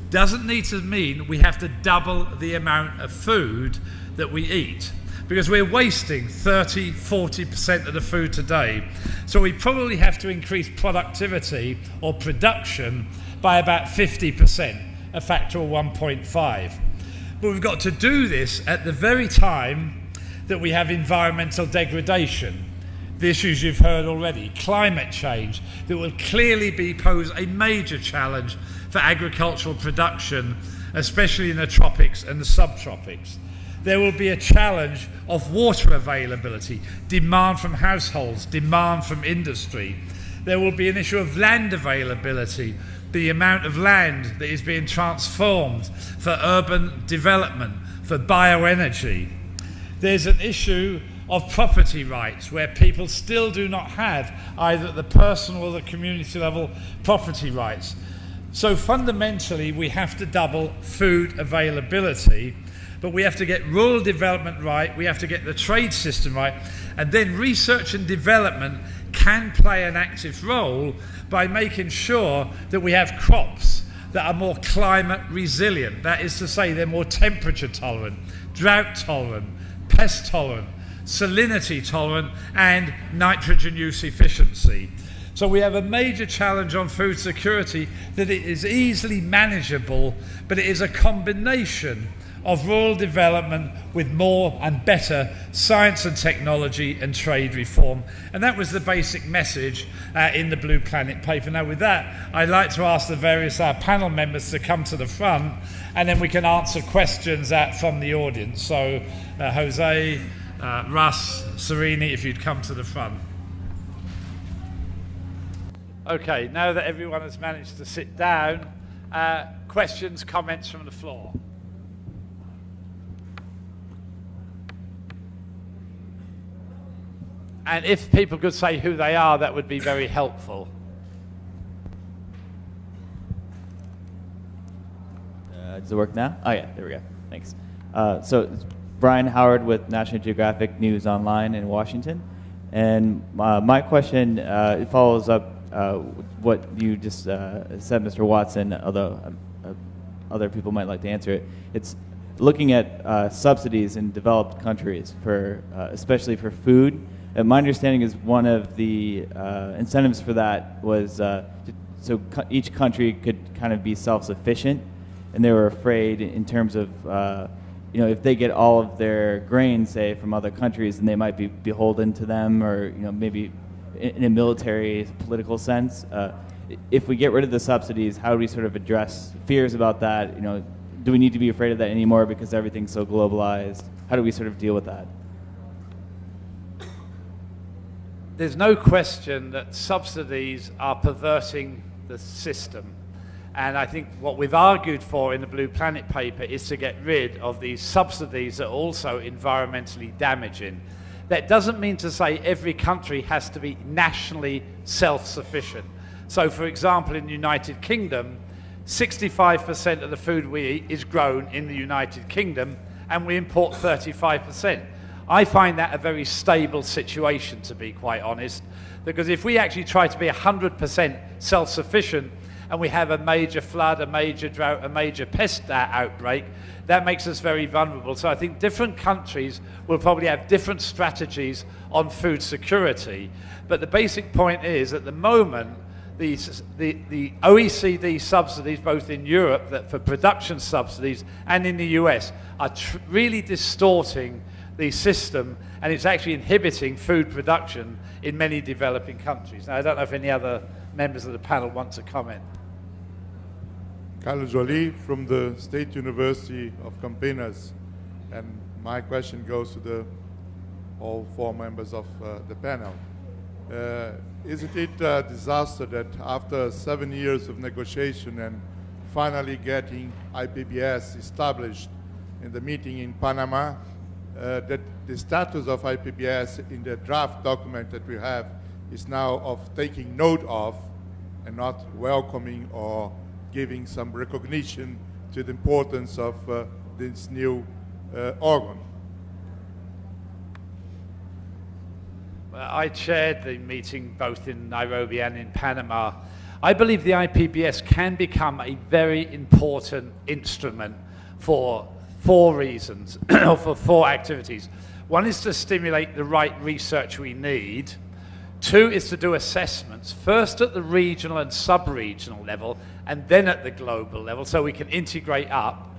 Doesn't need to mean we have to double the amount of food that we eat, because we're wasting 30, 40% of the food today. So we probably have to increase productivity or production by about 50%, a factor of 1.5. But we've got to do this at the very time that we have environmental degradation. The issues you've heard already, climate change, that will clearly pose a major challenge for agricultural production, especially in the tropics and the subtropics. There will be a challenge of water availability, demand from households, demand from industry. There will be an issue of land availability, the amount of land that is being transformed for urban development, for bioenergy. There's an issue of property rights where people still do not have either at the personal or the community level property rights. So fundamentally we have to double food availability, but we have to get rural development right, we have to get the trade system right, and then research and development can play an active role by making sure that we have crops that are more climate resilient. That is to say, they're more temperature tolerant, drought tolerant, pest tolerant, salinity tolerant, and nitrogen use efficiency. So we have a major challenge on food security that it is easily manageable, but it is a combination of rural development with more and better science and technology and trade reform. And that was the basic message in the Blue Planet paper. Now with that, I'd like to ask the various panel members to come to the front, and then we can answer questions from the audience. So Jose, Russ, Serini, if you'd come to the front. Okay, now that everyone has managed to sit down, questions, comments from the floor. And if people could say who they are, that would be very helpful. Does it work now? Oh yeah, there we go. Thanks. So it's Brian Howard with National Geographic News Online in Washington. And my question it follows up what you just said, Mr. Watson, although other people might like to answer it. It's looking at subsidies in developed countries, for especially for food. My understanding is one of the incentives for that was so each country could kind of be self-sufficient, and they were afraid in terms of you know, if they get all of their grain, say, from other countries, then they might be beholden to them, or, you know, maybe in a military, political sense. If we get rid of the subsidies, how do we sort of address fears about that? You know, do we need to be afraid of that anymore because everything's so globalized? How do we sort of deal with that? There's no question that subsidies are perverting the system. And I think what we've argued for in the Blue Planet paper is to get rid of these subsidies that are also environmentally damaging. That doesn't mean to say every country has to be nationally self-sufficient. So, for example, in the United Kingdom, 65% of the food we eat is grown in the United Kingdom, and we import 35%. I find that a very stable situation, to be quite honest, because if we actually try to be 100% self-sufficient and we have a major flood, a major drought, a major pest outbreak, that makes us very vulnerable. So I think different countries will probably have different strategies on food security. But the basic point is, at the moment, the OECD subsidies, both in Europe for production subsidies and in the US, are really distorting the system, and it's actually inhibiting food production in many developing countries. Now, I don't know if any other members of the panel want to comment. Carlo Jolie from the State University of Campinas, and my question goes to all four members of the panel. Isn't it a disaster that after 7 years of negotiation and finally getting IPBS established in the meeting in Panama, that the status of IPBS in the draft document that we have is now of taking note of and not welcoming or giving some recognition to the importance of this new organ? I chaired the meeting both in Nairobi and in Panama. I believe the IPBS can become a very important instrument for four reasons, or for four activities. One is to stimulate the right research we need. Two is to do assessments, first at the regional and sub-regional level, and then at the global level, so we can integrate up.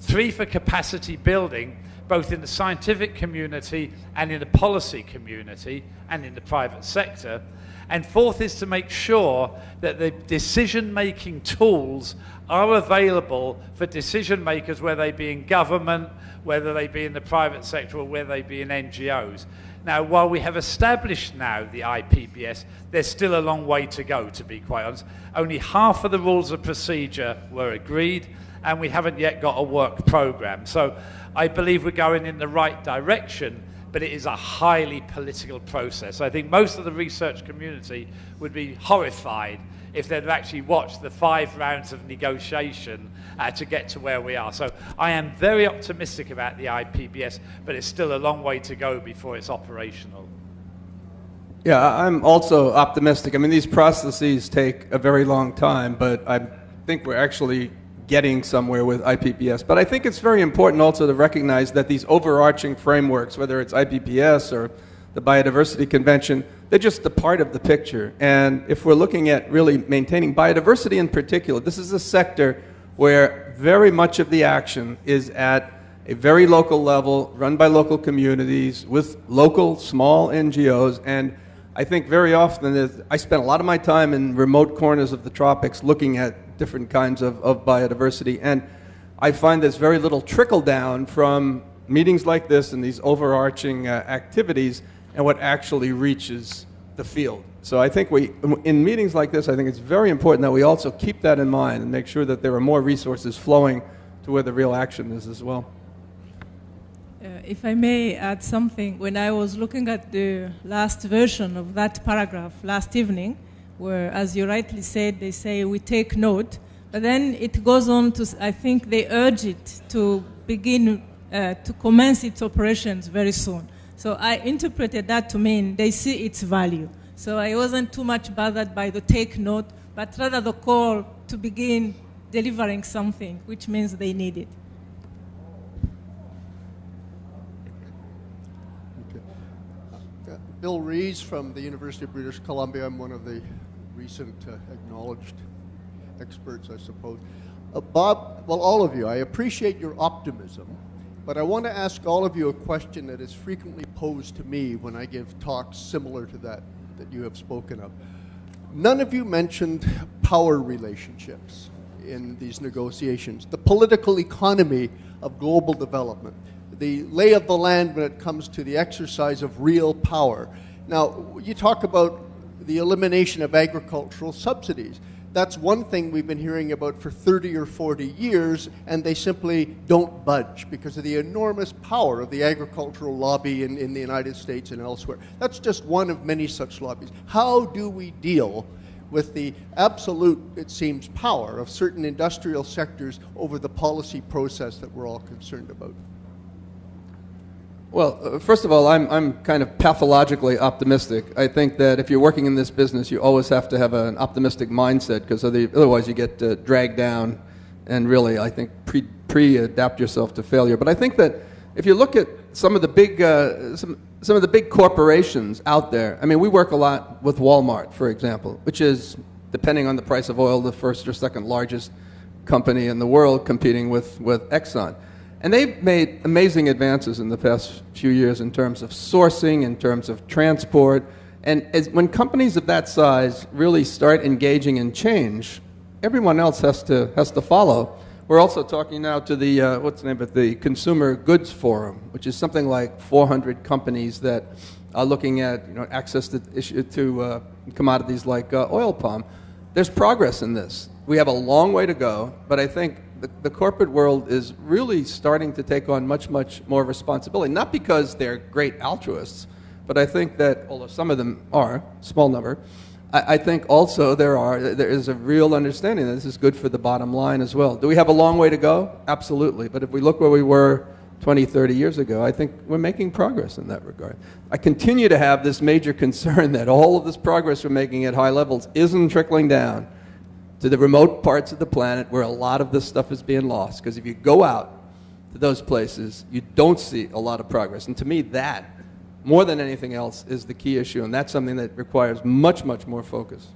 Three, for capacity building, both in the scientific community and in the policy community and in the private sector. And fourth is to make sure that the decision-making tools are available for decision makers, whether they be in government, whether they be in the private sector, or whether they be in NGOs. Now, while we have established now the IPBS, there's still a long way to go, to be quite honest. Only half of the rules of procedure were agreed, and we haven't yet got a work program. So I believe we're going in the right direction, but it is a highly political process. I think most of the research community would be horrified if they'd actually watched the 5 rounds of negotiation to get to where we are. So I am very optimistic about the IPBS, but it's still a long way to go before it's operational. Yeah, I'm also optimistic. I mean, these processes take a very long time, but I think we're actually getting somewhere with IPBS. But I think it's very important also to recognize that these overarching frameworks, whether it's IPBS or the Biodiversity Convention, they're just a part of the picture. And if we're looking at really maintaining biodiversity in particular, this is a sector where very much of the action is at a very local level, run by local communities, with local small NGOs. And I think very often, I spend a lot of my time in remote corners of the tropics looking at different kinds of biodiversity. And I find there's very little trickle down from meetings like this and these overarching activities and what actually reaches the field. So I think in meetings like this, I think it's very important that we also keep that in mind and make sure that there are more resources flowing to where the real action is as well. If I may add something, when I was looking at the last version of that paragraph last evening, where, as you rightly said, they say we take note, but then it goes on to, I think they urge it to begin to commence its operations very soon. So I interpreted that to mean they see its value. So I wasn't too much bothered by the take note, but rather the call to begin delivering something, which means they need it. Okay. Bill Rees from the University of British Columbia. I'm one of the recent acknowledged experts, I suppose. Bob, well, all of you, I appreciate your optimism, but I want to ask all of you a question that is frequently posed to me when I give talks similar to that you have spoken of. None of you mentioned power relationships in these negotiations, the political economy of global development, the lay of the land when it comes to the exercise of real power. Now, you talk about the elimination of agricultural subsidies. That's one thing we've been hearing about for 30 or 40 years, and they simply don't budge because of the enormous power of the agricultural lobby in the United States and elsewhere. That's just one of many such lobbies. How do we deal with the absolute, it seems, power of certain industrial sectors over the policy process that we're all concerned about? Well, first of all, I'm kind of pathologically optimistic. I think that if you're working in this business, you always have to have an optimistic mindset, because otherwise you get dragged down and really, I think, pre-adapt yourself to failure. But I think that if you look at some of the big some of the big corporations out there, I mean, we work a lot with Walmart, for example, which is, depending on the price of oil, the first or second largest company in the world, competing with Exxon. And they've made amazing advances in the past few years in terms of sourcing, in terms of transport. And when companies of that size really start engaging in change, everyone else has to follow. We're also talking now to the, what's the name of it, the Consumer Goods Forum, which is something like 400 companies that are looking at access to commodities like oil palm. There's progress in this. We have a long way to go, but I think the corporate world is really starting to take on much, much more responsibility. Not because they're great altruists, but I think that, although some of them are, small number, I think also there is a real understanding that this is good for the bottom line as well. Do we have a long way to go? Absolutely. But if we look where we were 20, 30 years ago, I think we're making progress in that regard. I continue to have this major concern that all of this progress we're making at high levels isn't trickling down to the remote parts of the planet where a lot of this stuff is being lost. Because if you go out to those places, you don't see a lot of progress. And to me, that, more than anything else, is the key issue. And that's something that requires much, much more focus.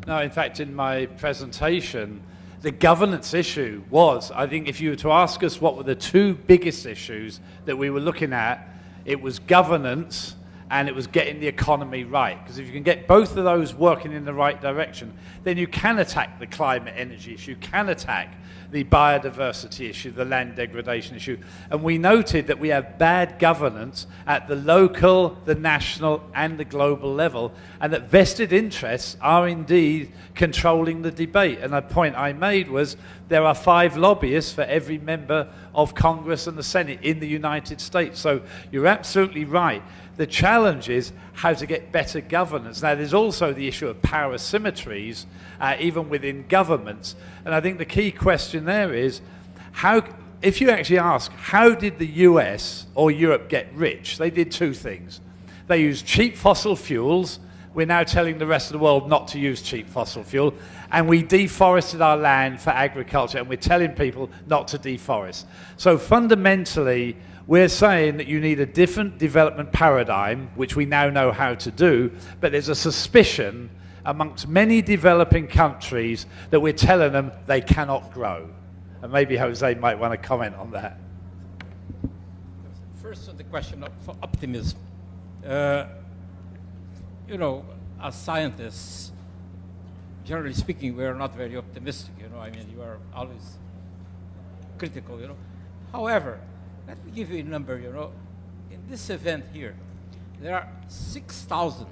No, in fact, in my presentation, the governance issue was, I think if you were to ask us what were the two biggest issues that we were looking at, it was governance and it was getting the economy right. Because if you can get both of those working in the right direction, then you can attack the climate energy issue, you can attack the biodiversity issue, the land degradation issue. And we noted that we have bad governance at the local, the national, and the global level, and that vested interests are indeed controlling the debate. And a point I made was there are 5 lobbyists for every member of Congress and the Senate in the United States. So you're absolutely right. The challenge is how to get better governance. Now, there's also the issue of power asymmetries, even within governments. And I think the key question there is, if you actually ask, how did the US or Europe get rich? They did 2 things. They used cheap fossil fuels. We're now telling the rest of the world not to use cheap fossil fuel. And we deforested our land for agriculture, and we're telling people not to deforest. So fundamentally, we're saying that you need a different development paradigm, which we now know how to do, but there's a suspicion amongst many developing countries that we're telling them they cannot grow. And maybe Jose might want to comment on that. First, on the question of optimism. As scientists, generally speaking, we are not very optimistic. I mean, you are always critical. However, let me give you a number. In this event here, there are 6,000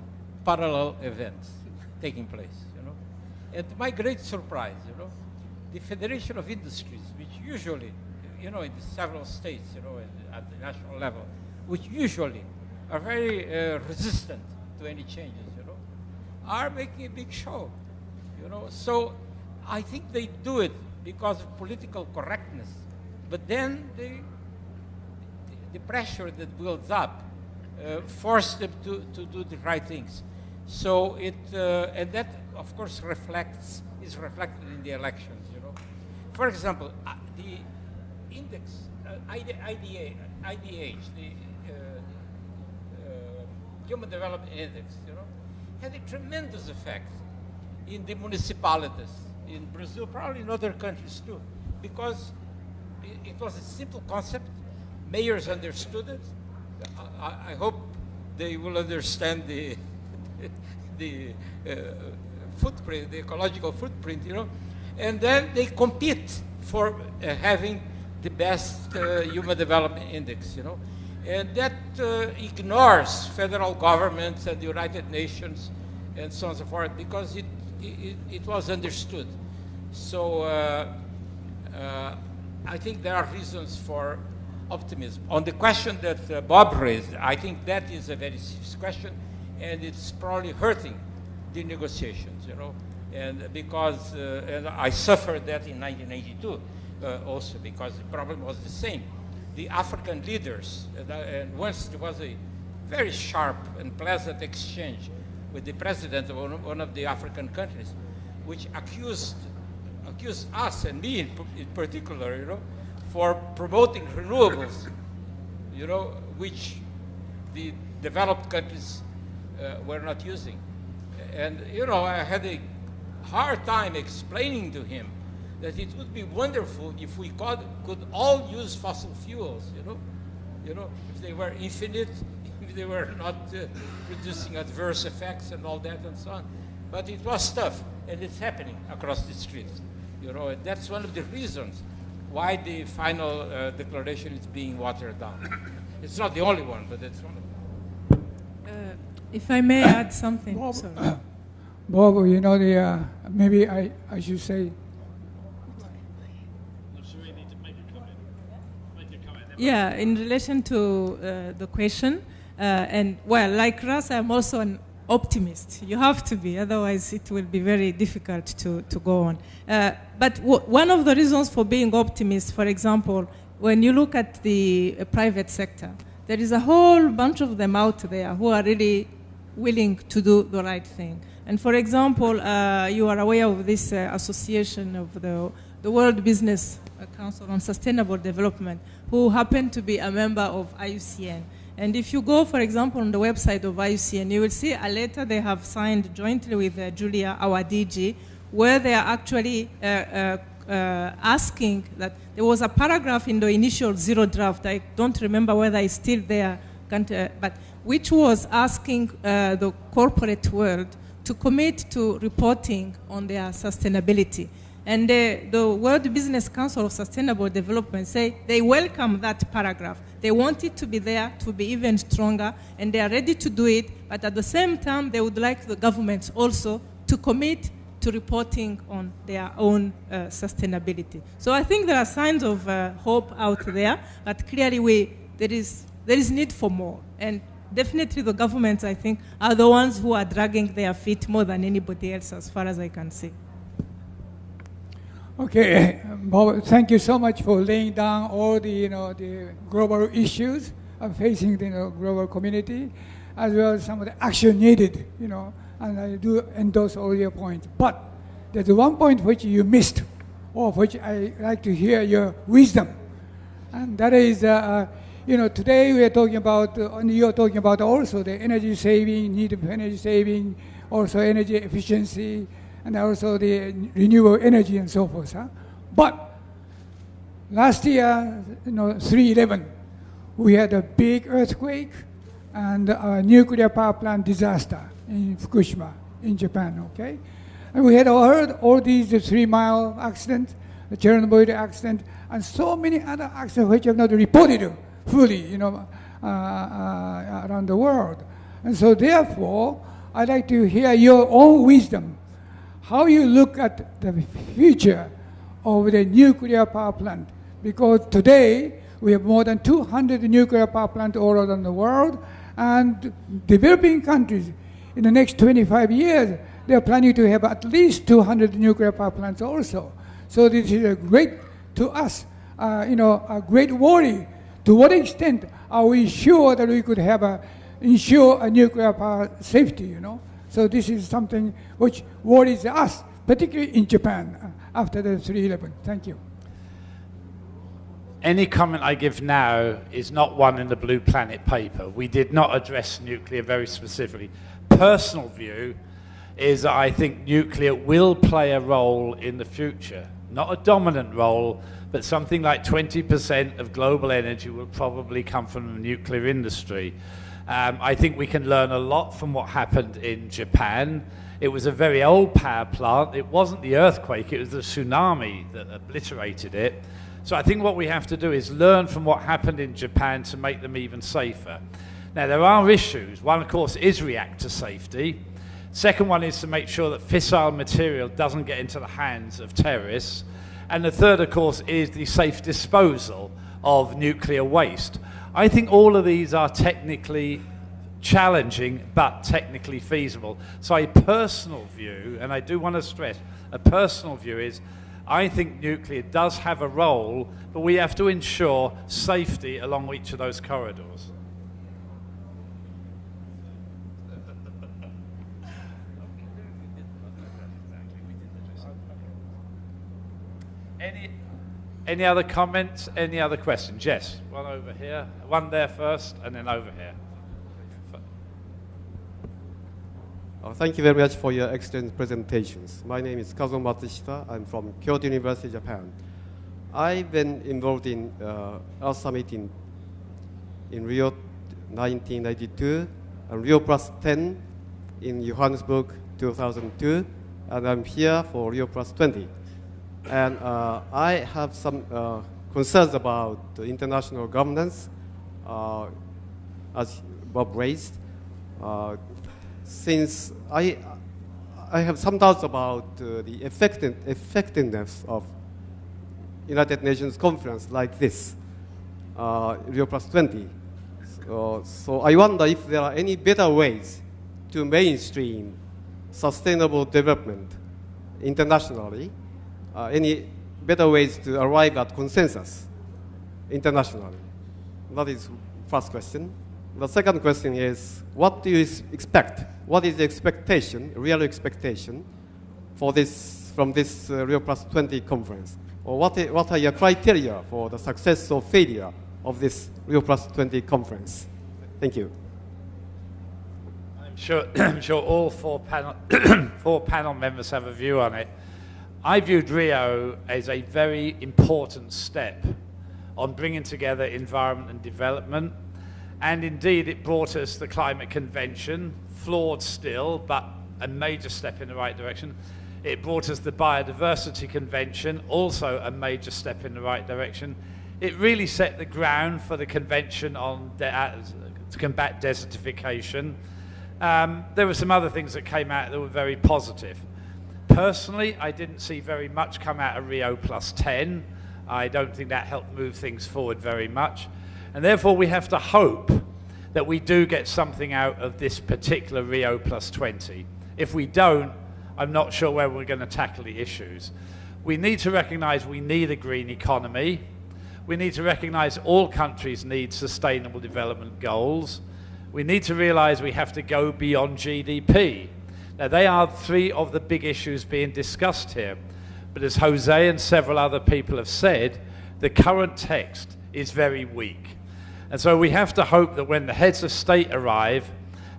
parallel events taking place. And to my great surprise, the Federation of Industries, which usually, in the several states, at the national level, which usually are very resistant to any changes, are making a big show, So I think they do it because of political correctness, but then the pressure that builds up forced them to do the right things. So and that, of course, is reflected in the elections, For example, the index, IDH, the Human Development Index, had a tremendous effect in the municipalities in Brazil, probably in other countries too, because it was a simple concept. Mayors understood it. I hope they will understand the footprint, the ecological footprint, you know. And then they compete for having the best human development index, you know. And that ignores federal governments and the United Nations and so on and so forth, because it was understood. So I think there are reasons for optimism. On the question that Bob raised, I think that is a very serious question, and it's probably hurting the negotiations, you know. And because, and I suffered that in 1982 also, because the problem was the same. The African leaders, and once there was a very sharp and pleasant exchange with the president of one of the African countries, which accused us, and me in particular, you know, for promoting renewables, you know, which the developed countries were not using. And, you know, I had a hard time explaining to him that it would be wonderful if we could all use fossil fuels, you know, if they were infinite, if they were not producing adverse effects and all that and so on. But it was tough, and it's happening across the street, you know, and that's one of the reasons why the final declaration is being watered down. It's not the only one, but it's one of them. If I may add something. Bob, sorry. Bob, you know, maybe I should say. Yeah, in relation to the question, and well, like Russ, I'm also an optimist. You have to be, otherwise it will be very difficult to go on. But one of the reasons for being optimist, for example, when you look at the private sector, there is a whole bunch of them out there who are really willing to do the right thing. And for example, you are aware of this association of the World Business Council on Sustainable Development, who happen to be a member of Iucn. And if you go, for example, on the website of Iucn, you will see a letter they have signed jointly with Julia, our DG, where they are actually asking that there was a paragraph in the initial zero draft, I don't remember whether it's still there, but which was asking the corporate world to commit to reporting on their sustainability. And the World Business Council of Sustainable Development say they welcome that paragraph. They want it to be there, to be even stronger, and they are ready to do it, but at the same time, they would like the governments also to commit to reporting on their own sustainability. So I think there are signs of hope out there, but clearly there is need for more. And definitely the governments, I think, are the ones who are dragging their feet more than anybody else, as far as I can see. Okay, Bob, thank you so much for laying down all the, the global issues facing the global community, as well as some of the action needed, and I do endorse all your points. But there's one point which you missed, or which I like to hear your wisdom, and that is, today we are talking about, and you're talking about also the energy saving, need of energy saving, also energy efficiency, and also the renewable energy and so forth. But last year, 3/11, we had a big earthquake and a nuclear power plant disaster in Fukushima, in Japan, okay? And we had heard all these 3 Mile accident, the Chernobyl accident, and so many other accidents which have not reported fully, around the world. And so therefore, I'd like to hear your own wisdom, how you look at the future of the nuclear power plant. Because today, we have more than 200 nuclear power plants all around the world, and developing countries, in the next 25 years, they are planning to have at least 200 nuclear power plants also. So this is a great, to us, a great worry. To what extent are we sure that we could have ensure a nuclear power safety, So this is something which worries us, particularly in Japan, after the 3/11. Thank you. Any comment I give now is not one in the Blue Planet paper. We did not address nuclear very specifically. Personal view is that I think nuclear will play a role in the future, not a dominant role, but something like 20% of global energy will probably come from the nuclear industry. I think we can learn a lot from what happened in Japan. It was a very old power plant. It wasn't the earthquake, it was the tsunami that obliterated it. So I think what we have to do is learn from what happened in Japan to make them even safer. Now, there are issues. One, of course, is reactor safety. Second one is to make sure that fissile material doesn't get into the hands of terrorists. And the third, of course, is the safe disposal of nuclear waste. I think all of these are technically challenging, but technically feasible. So a personal view, and I do want to stress, a personal view is, I think nuclear does have a role, but we have to ensure safety along each of those corridors. Any other comments? Any other questions? Yes, one over here, one there first, and then over here. Thank you very much for your excellent presentations. My name is Kazuo Matsushita. I'm from Kyoto University, Japan. I've been involved in Earth Summit in Rio 1992 and Rio+10 in Johannesburg 2002, and I'm here for Rio+20. And I have some concerns about international governance, as Bob raised. Since I have some doubts about the effectiveness of United Nations conference like this, Rio+20. So I wonder if there are any better ways to mainstream sustainable development internationally, any better ways to arrive at consensus internationally. That is first question. The second question is, what do you expect? What is the expectation, real expectation, for this from this Rio+20 conference? Or what are your criteria for the success or failure of this Rio+20 conference? Thank you. I'm sure all four panel members have a view on it. I viewed Rio as a very important step on bringing together environment and development. And indeed, it brought us the Climate Convention, flawed still, but a major step in the right direction. It brought us the Biodiversity Convention, also a major step in the right direction. It really set the ground for the Convention on to combat desertification. There were some other things that came out that were very positive. Personally, I didn't see very much come out of Rio+10. I don't think that helped move things forward very much. And therefore, we have to hope that we do get something out of this particular Rio+20. If we don't, I'm not sure where we're going to tackle the issues. We need to recognize we need a green economy. We need to recognize all countries need sustainable development goals. We need to realize we have to go beyond GDP. Now, they are three of the big issues being discussed here. But as Jose and several other people have said, the current text is very weak. And so we have to hope that when the heads of state arrive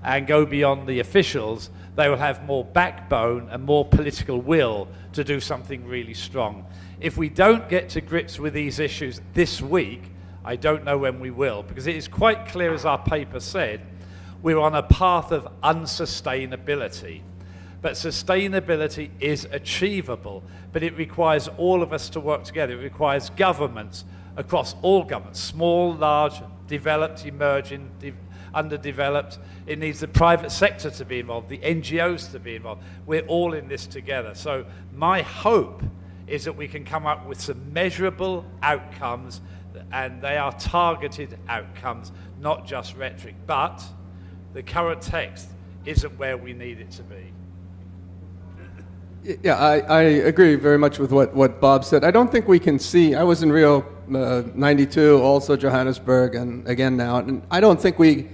and go beyond the officials, they will have more backbone and more political will to do something really strong. If we don't get to grips with these issues this week, I don't know when we will, because it is quite clear, as our paper said, we're on a path of unsustainability. But sustainability is achievable, but it requires all of us to work together. It requires governments across all governments, small, large, developed, emerging, underdeveloped. It needs the private sector to be involved, the NGOs to be involved. We're all in this together. So my hope is that we can come up with some measurable outcomes, and they are targeted outcomes, not just rhetoric. But the current text isn't where we need it to be. Yeah, I agree very much with what Bob said. I don't think we can see, I was in Rio 92, also Johannesburg, and again now, and I don't think we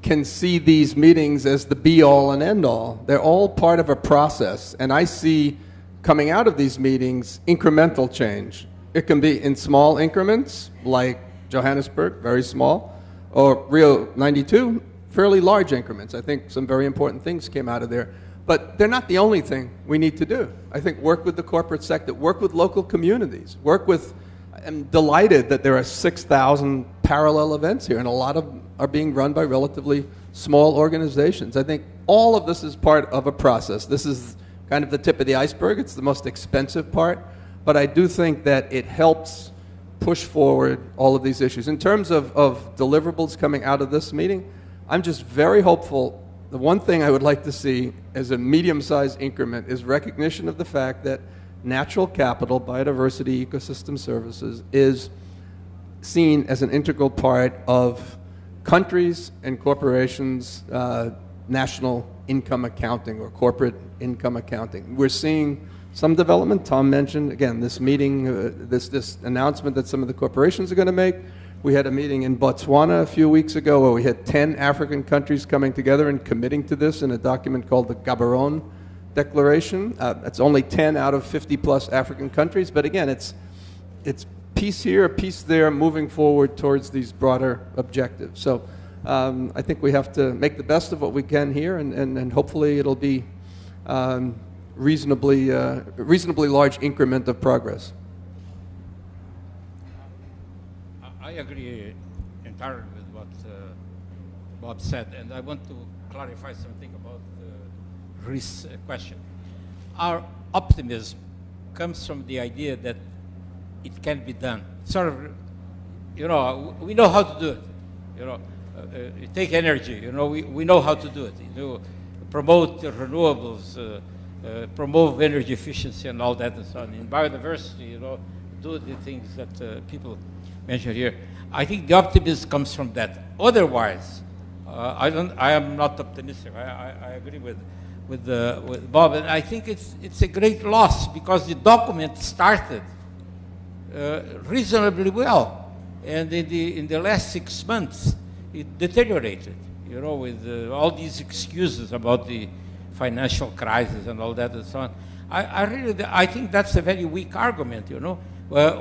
can see these meetings as the be-all and end-all. They're all part of a process, and I see coming out of these meetings incremental change. It can be in small increments, like Johannesburg, very small, or Rio 92, fairly large increments. I think some very important things came out of there. But they're not the only thing we need to do. I think work with the corporate sector, work with local communities, work with, I'm delighted that there are 6,000 parallel events here, and a lot of them are being run by relatively small organizations. I think all of this is part of a process. This is kind of the tip of the iceberg. It's the most expensive part, but I do think that it helps push forward all of these issues. In terms of deliverables coming out of this meeting, I'm just very hopeful. The one thing I would like to see as a medium-sized increment is recognition of the fact that natural capital, biodiversity, ecosystem services is seen as an integral part of countries and corporations' national income accounting or corporate income accounting. We're seeing some development. Tom mentioned, again, this meeting, this announcement that some of the corporations are going to make. We had a meeting in Botswana a few weeks ago where we had 10 African countries coming together and committing to this in a document called the Gaborone Declaration. It's only 10 out of 50 plus African countries, but again, it's piece here, piece there, moving forward towards these broader objectives. So I think we have to make the best of what we can here, and hopefully it'll be reasonably large increment of progress. I agree entirely with what Bob said, and I want to clarify something about Reese's question. Our optimism comes from the idea that it can be done. Sort of, you know, we know how to do it. You know, take energy. You know, we know how to do it. You know, promote renewables, promote energy efficiency, and all that and so on. In biodiversity, you know, do the things that people mentioned here. I think the optimism comes from that. Otherwise, I am not optimistic. I agree with Bob, and I think it's a great loss because the document started reasonably well, and in the last 6 months it deteriorated. You know, with all these excuses about the financial crisis and all that and so on. I think that's a very weak argument. You know,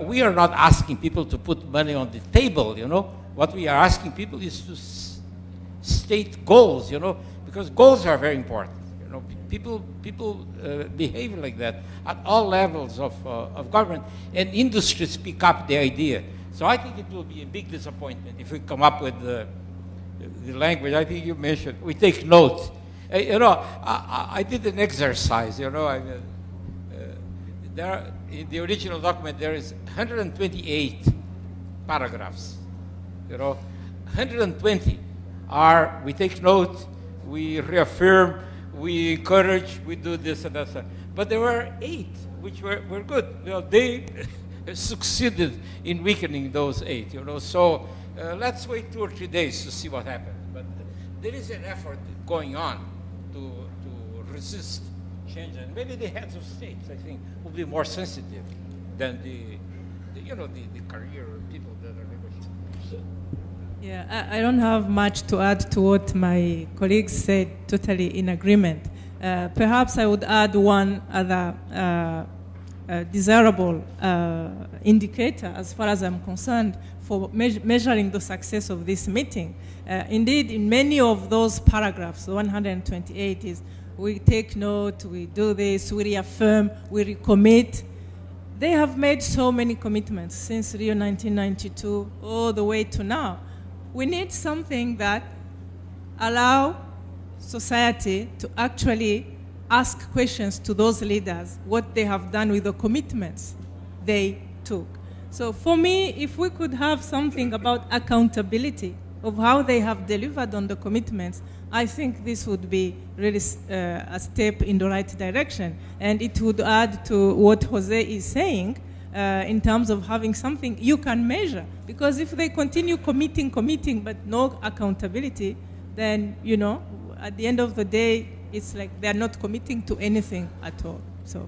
we are not asking people to put money on the table. You know, what we are asking people is to state goals. You know, because goals are very important. You know, people behave like that at all levels of government, and industries pick up the idea. So I think it will be a big disappointment if we come up with the language. I think you mentioned we take note. You know, I did an exercise. You know, in the original document there is 128 paragraphs. You know, 120 are we take note, we reaffirm, we encourage, we do this and that. But there were 8 which were good. You know, they succeeded in weakening those 8. You know, so let's wait 2 or 3 days to see what happens. But there is an effort going on to resist change, and maybe the heads of states, I think, will be more sensitive than the career people that are negotiating. Yeah, I don't have much to add to what my colleagues said, totally in agreement. Perhaps I would add one other desirable indicator, as far as I'm concerned, for measuring the success of this meeting. Indeed, in many of those paragraphs, the 128 is, we take note, we do this, we reaffirm, we recommit. They have made so many commitments since Rio 1992 all the way to now. We need something that allow society to actually ask questions to those leaders, what they have done with the commitments they took. So for me, if we could have something about accountability of how they have delivered on the commitments, I think this would be really a step in the right direction. And it would add to what Jose is saying in terms of having something you can measure. Because if they continue committing, but no accountability, then, you know, at the end of the day, it's like they're not committing to anything at all. So.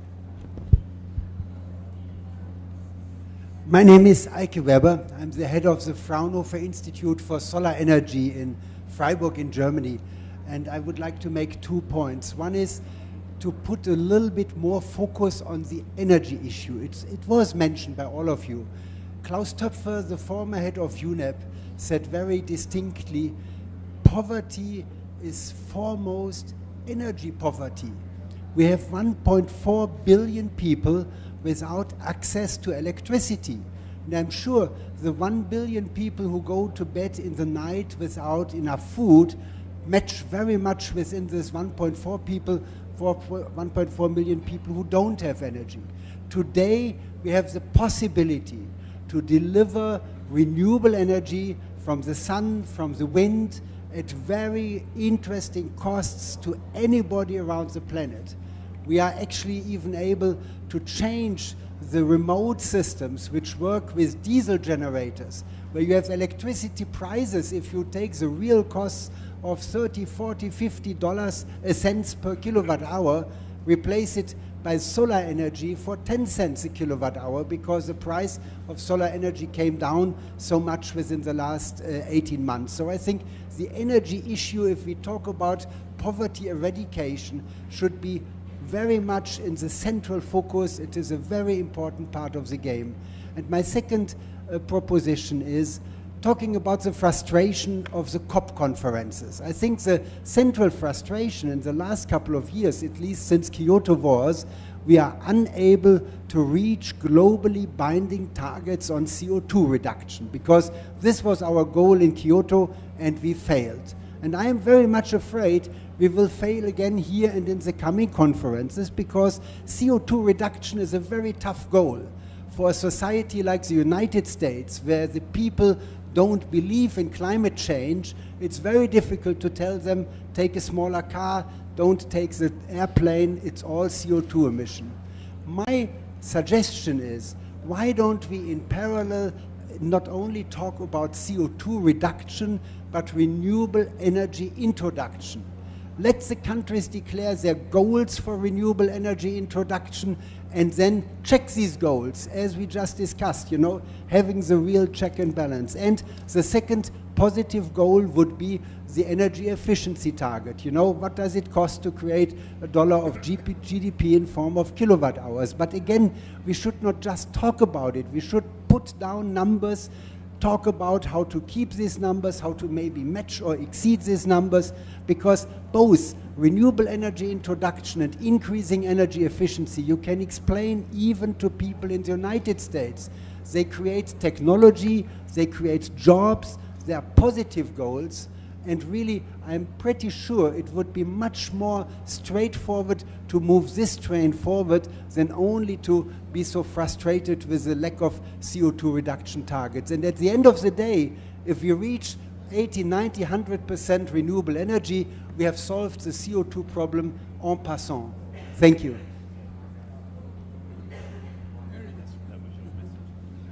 My name is Eike Weber. I'm the head of the Fraunhofer Institute for Solar Energy in Freiburg in Germany. And I would like to make 2 points. One is to put a little bit more focus on the energy issue. It was mentioned by all of you. Klaus Töpfer, the former head of UNEP, said very distinctly, poverty is foremost energy poverty. We have 1.4 billion people without access to electricity. And I'm sure the 1 billion people who go to bed in the night without enough food match very much within this 1.4 million people who don't have energy. Today, we have the possibility to deliver renewable energy from the sun, from the wind, at very interesting costs to anybody around the planet. We are actually even able to change the remote systems which work with diesel generators, where you have electricity prices, if you take the real costs of $30, $40, $50 cents per kilowatt hour, replace it by solar energy for 10 cents a kilowatt hour, because the price of solar energy came down so much within the last 18 months. So I think the energy issue, if we talk about poverty eradication, should be very much in the central focus. It is a very important part of the game. And my second proposition is talking about the frustration of the COP conferences. I think the central frustration in the last couple of years, at least since Kyoto was, we are unable to reach globally binding targets on CO2 reduction, because this was our goal in Kyoto and we failed. And I am very much afraid we will fail again here and in the coming conferences, because CO2 reduction is a very tough goal. For a society like the United States, where the people don't believe in climate change, it's very difficult to tell them, take a smaller car, don't take the airplane, it's all CO2 emission. My suggestion is, why don't we in parallel not only talk about CO2 reduction, but renewable energy introduction? Let the countries declare their goals for renewable energy introduction, and then check these goals, as we just discussed, you know, having the real check and balance. And the second positive goal would be the energy efficiency target. You know, what does it cost to create $1 of GDP in form of kilowatt hours? But again, we should not just talk about it. We should put down numbers, talk about how to keep these numbers, how to maybe match or exceed these numbers, because both renewable energy introduction and increasing energy efficiency, you can explain even to people in the United States. They create technology, they create jobs, they are positive goals, and really I'm pretty sure it would be much more straightforward to move this train forward than only to be so frustrated with the lack of CO2 reduction targets. And at the end of the day, if we reach 80, 90, 100% renewable energy, we have solved the CO2 problem en passant. Thank you.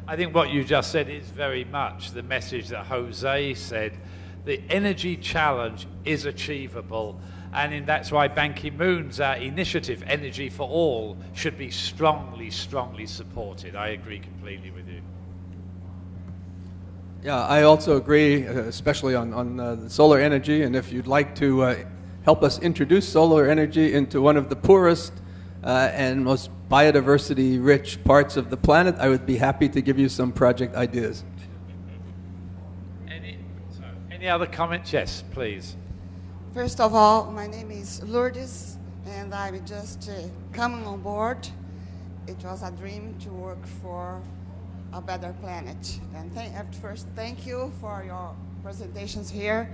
I think what you just said is very much the message that Jose said. The energy challenge is achievable, and that's why Ban Ki-moon's initiative, Energy for All, should be strongly, strongly supported. I agree completely with you. Yeah, I also agree, especially on the solar energy, and if you'd like to help us introduce solar energy into one of the poorest and most biodiversity-rich parts of the planet, I would be happy to give you some project ideas. Any other comments? Yes, please. First of all, my name is Lourdes, and I'm just coming on board. It was a dream to work for a better planet. And first, thank you for your presentations here.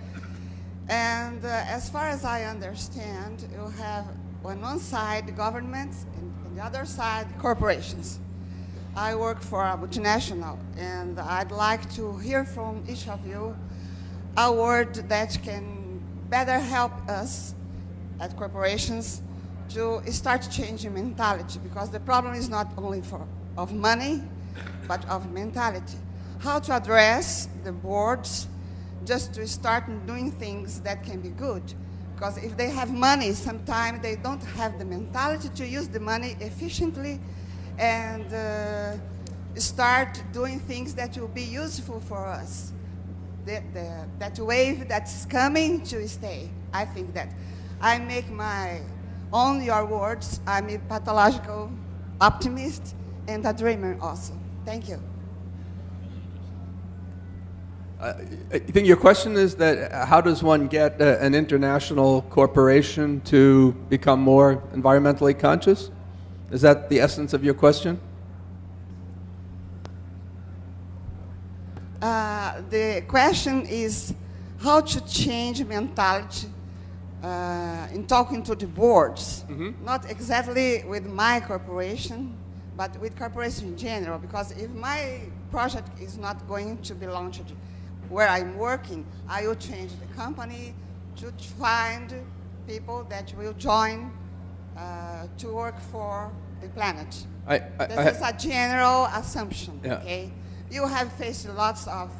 And as far as I understand, you have on one side governments, and on the other side corporations. I work for a multinational, and I'd like to hear from each of you a word that can better help us at corporations to start changing mentality, because the problem is not only of money, but of mentality. How to address the boards just to start doing things that can be good. Because if they have money, sometimes they don't have the mentality to use the money efficiently and start doing things that will be useful for us. That wave that's coming to stay. I think that. I make my own your words. I'm a pathological optimist and a dreamer also. Thank you. I think your question is that how does one get an international corporation to become more environmentally conscious? Is that the essence of your question? The question is how to change mentality in talking to the boards, not exactly with my corporation, but with corporation in general, because if my project is not going to be launched where I'm working, I will change the company to find people that will join to work for the planet. This is a general assumption, okay? You have faced lots of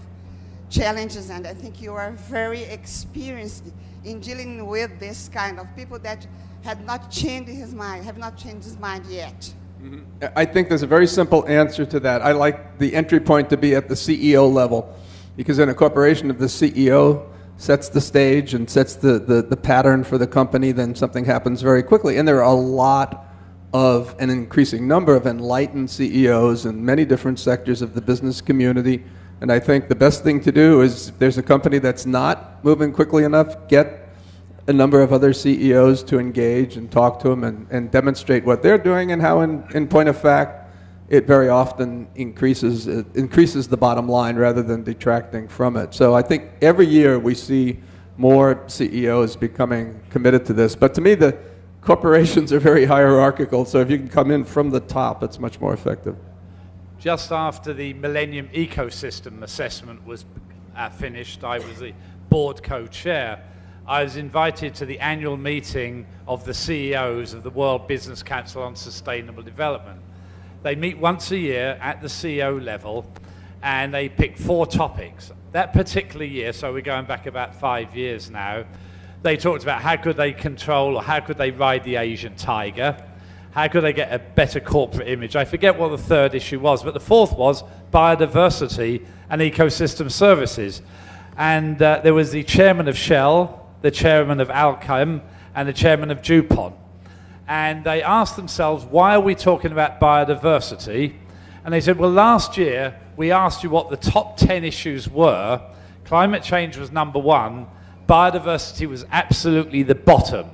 challenges, and I think you are very experienced in dealing with this kind of people that have not changed his mind yet. I think there's a very simple answer to that. I like the entry point to be at the CEO level, because in a corporation, if the CEO sets the stage and sets the pattern for the company, then something happens very quickly. And there are a lot of an increasing number of enlightened CEOs in many different sectors of the business community. And I think the best thing to do is, if there's a company that's not moving quickly enough, get a number of other CEOs to engage and talk to them and demonstrate what they're doing, and how, in point of fact, it very often increases the bottom line rather than detracting from it. So I think every year we see more CEOs becoming committed to this. But to me, the corporations are very hierarchical, so if you can come in from the top, it's much more effective. Just after the Millennium Ecosystem Assessment was finished, I was the board co-chair. I was invited to the annual meeting of the CEOs of the World Business Council on Sustainable Development. They meet once a year at the CEO level, and they pick 4 topics. That particular year, so we're going back about 5 years now, they talked about how could they control, or how could they ride the Asian tiger, how could they get a better corporate image. I forget what the 3rd issue was, but the 4th was biodiversity and ecosystem services. And there was the chairman of Shell, the chairman of Iucn, and the chairman of DuPont. And they asked themselves, why are we talking about biodiversity? And they said, well, last year we asked you what the top 10 issues were. Climate change was number 1. Biodiversity was absolutely the bottom.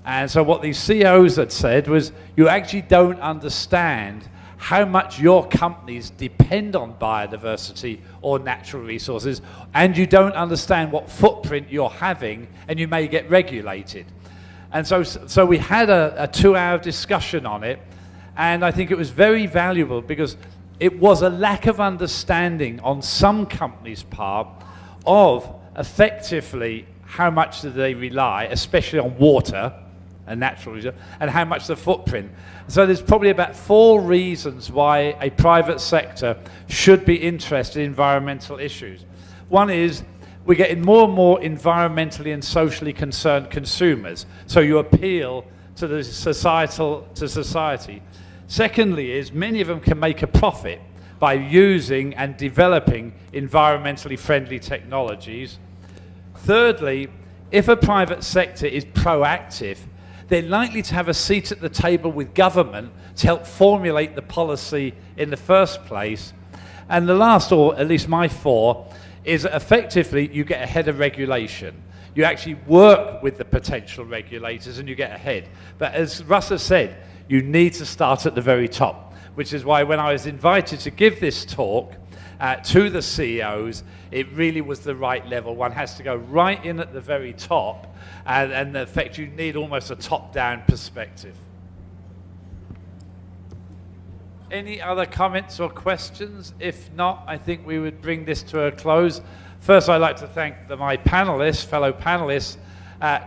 And so what these CEOs had said was, you actually don't understand how much your companies depend on biodiversity or natural resources, and you don't understand what footprint you're having, and you may get regulated. And so we had a 2-hour discussion on it, and I think it was very valuable, because it was a lack of understanding on some companies' part of effectively how much do they rely, especially on water and natural resources, and how much the footprint. So there's probably about 4 reasons why a private sector should be interested in environmental issues. One is, we're getting more and more environmentally and socially concerned consumers, so you appeal to the society. Secondly is, many of them can make a profit by using and developing environmentally friendly technologies. Thirdly, if a private sector is proactive, they're likely to have a seat at the table with government to help formulate the policy in the first place. And the last, or at least my 4, is effectively you get ahead of regulation. You actually work with the potential regulators and you get ahead. But as Russ has said, you need to start at the very top, which is why when I was invited to give this talk to the CEOs, it really was the right level. One has to go right in at the very top, and in effect you need almost a top-down perspective. Any other comments or questions? If not, I think we would bring this to a close. First, I'd like to thank my panelists, fellow panelists.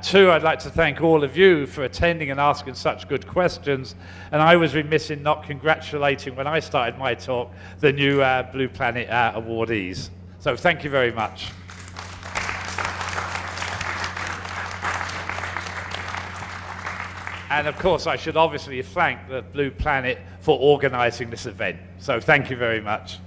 2, I'd like to thank all of you for attending and asking such good questions. And I was remiss in not congratulating, when I started my talk, the new Blue Planet awardees. So thank you very much. And of course, I should obviously thank the Blue Planet for organizing this event. So thank you very much.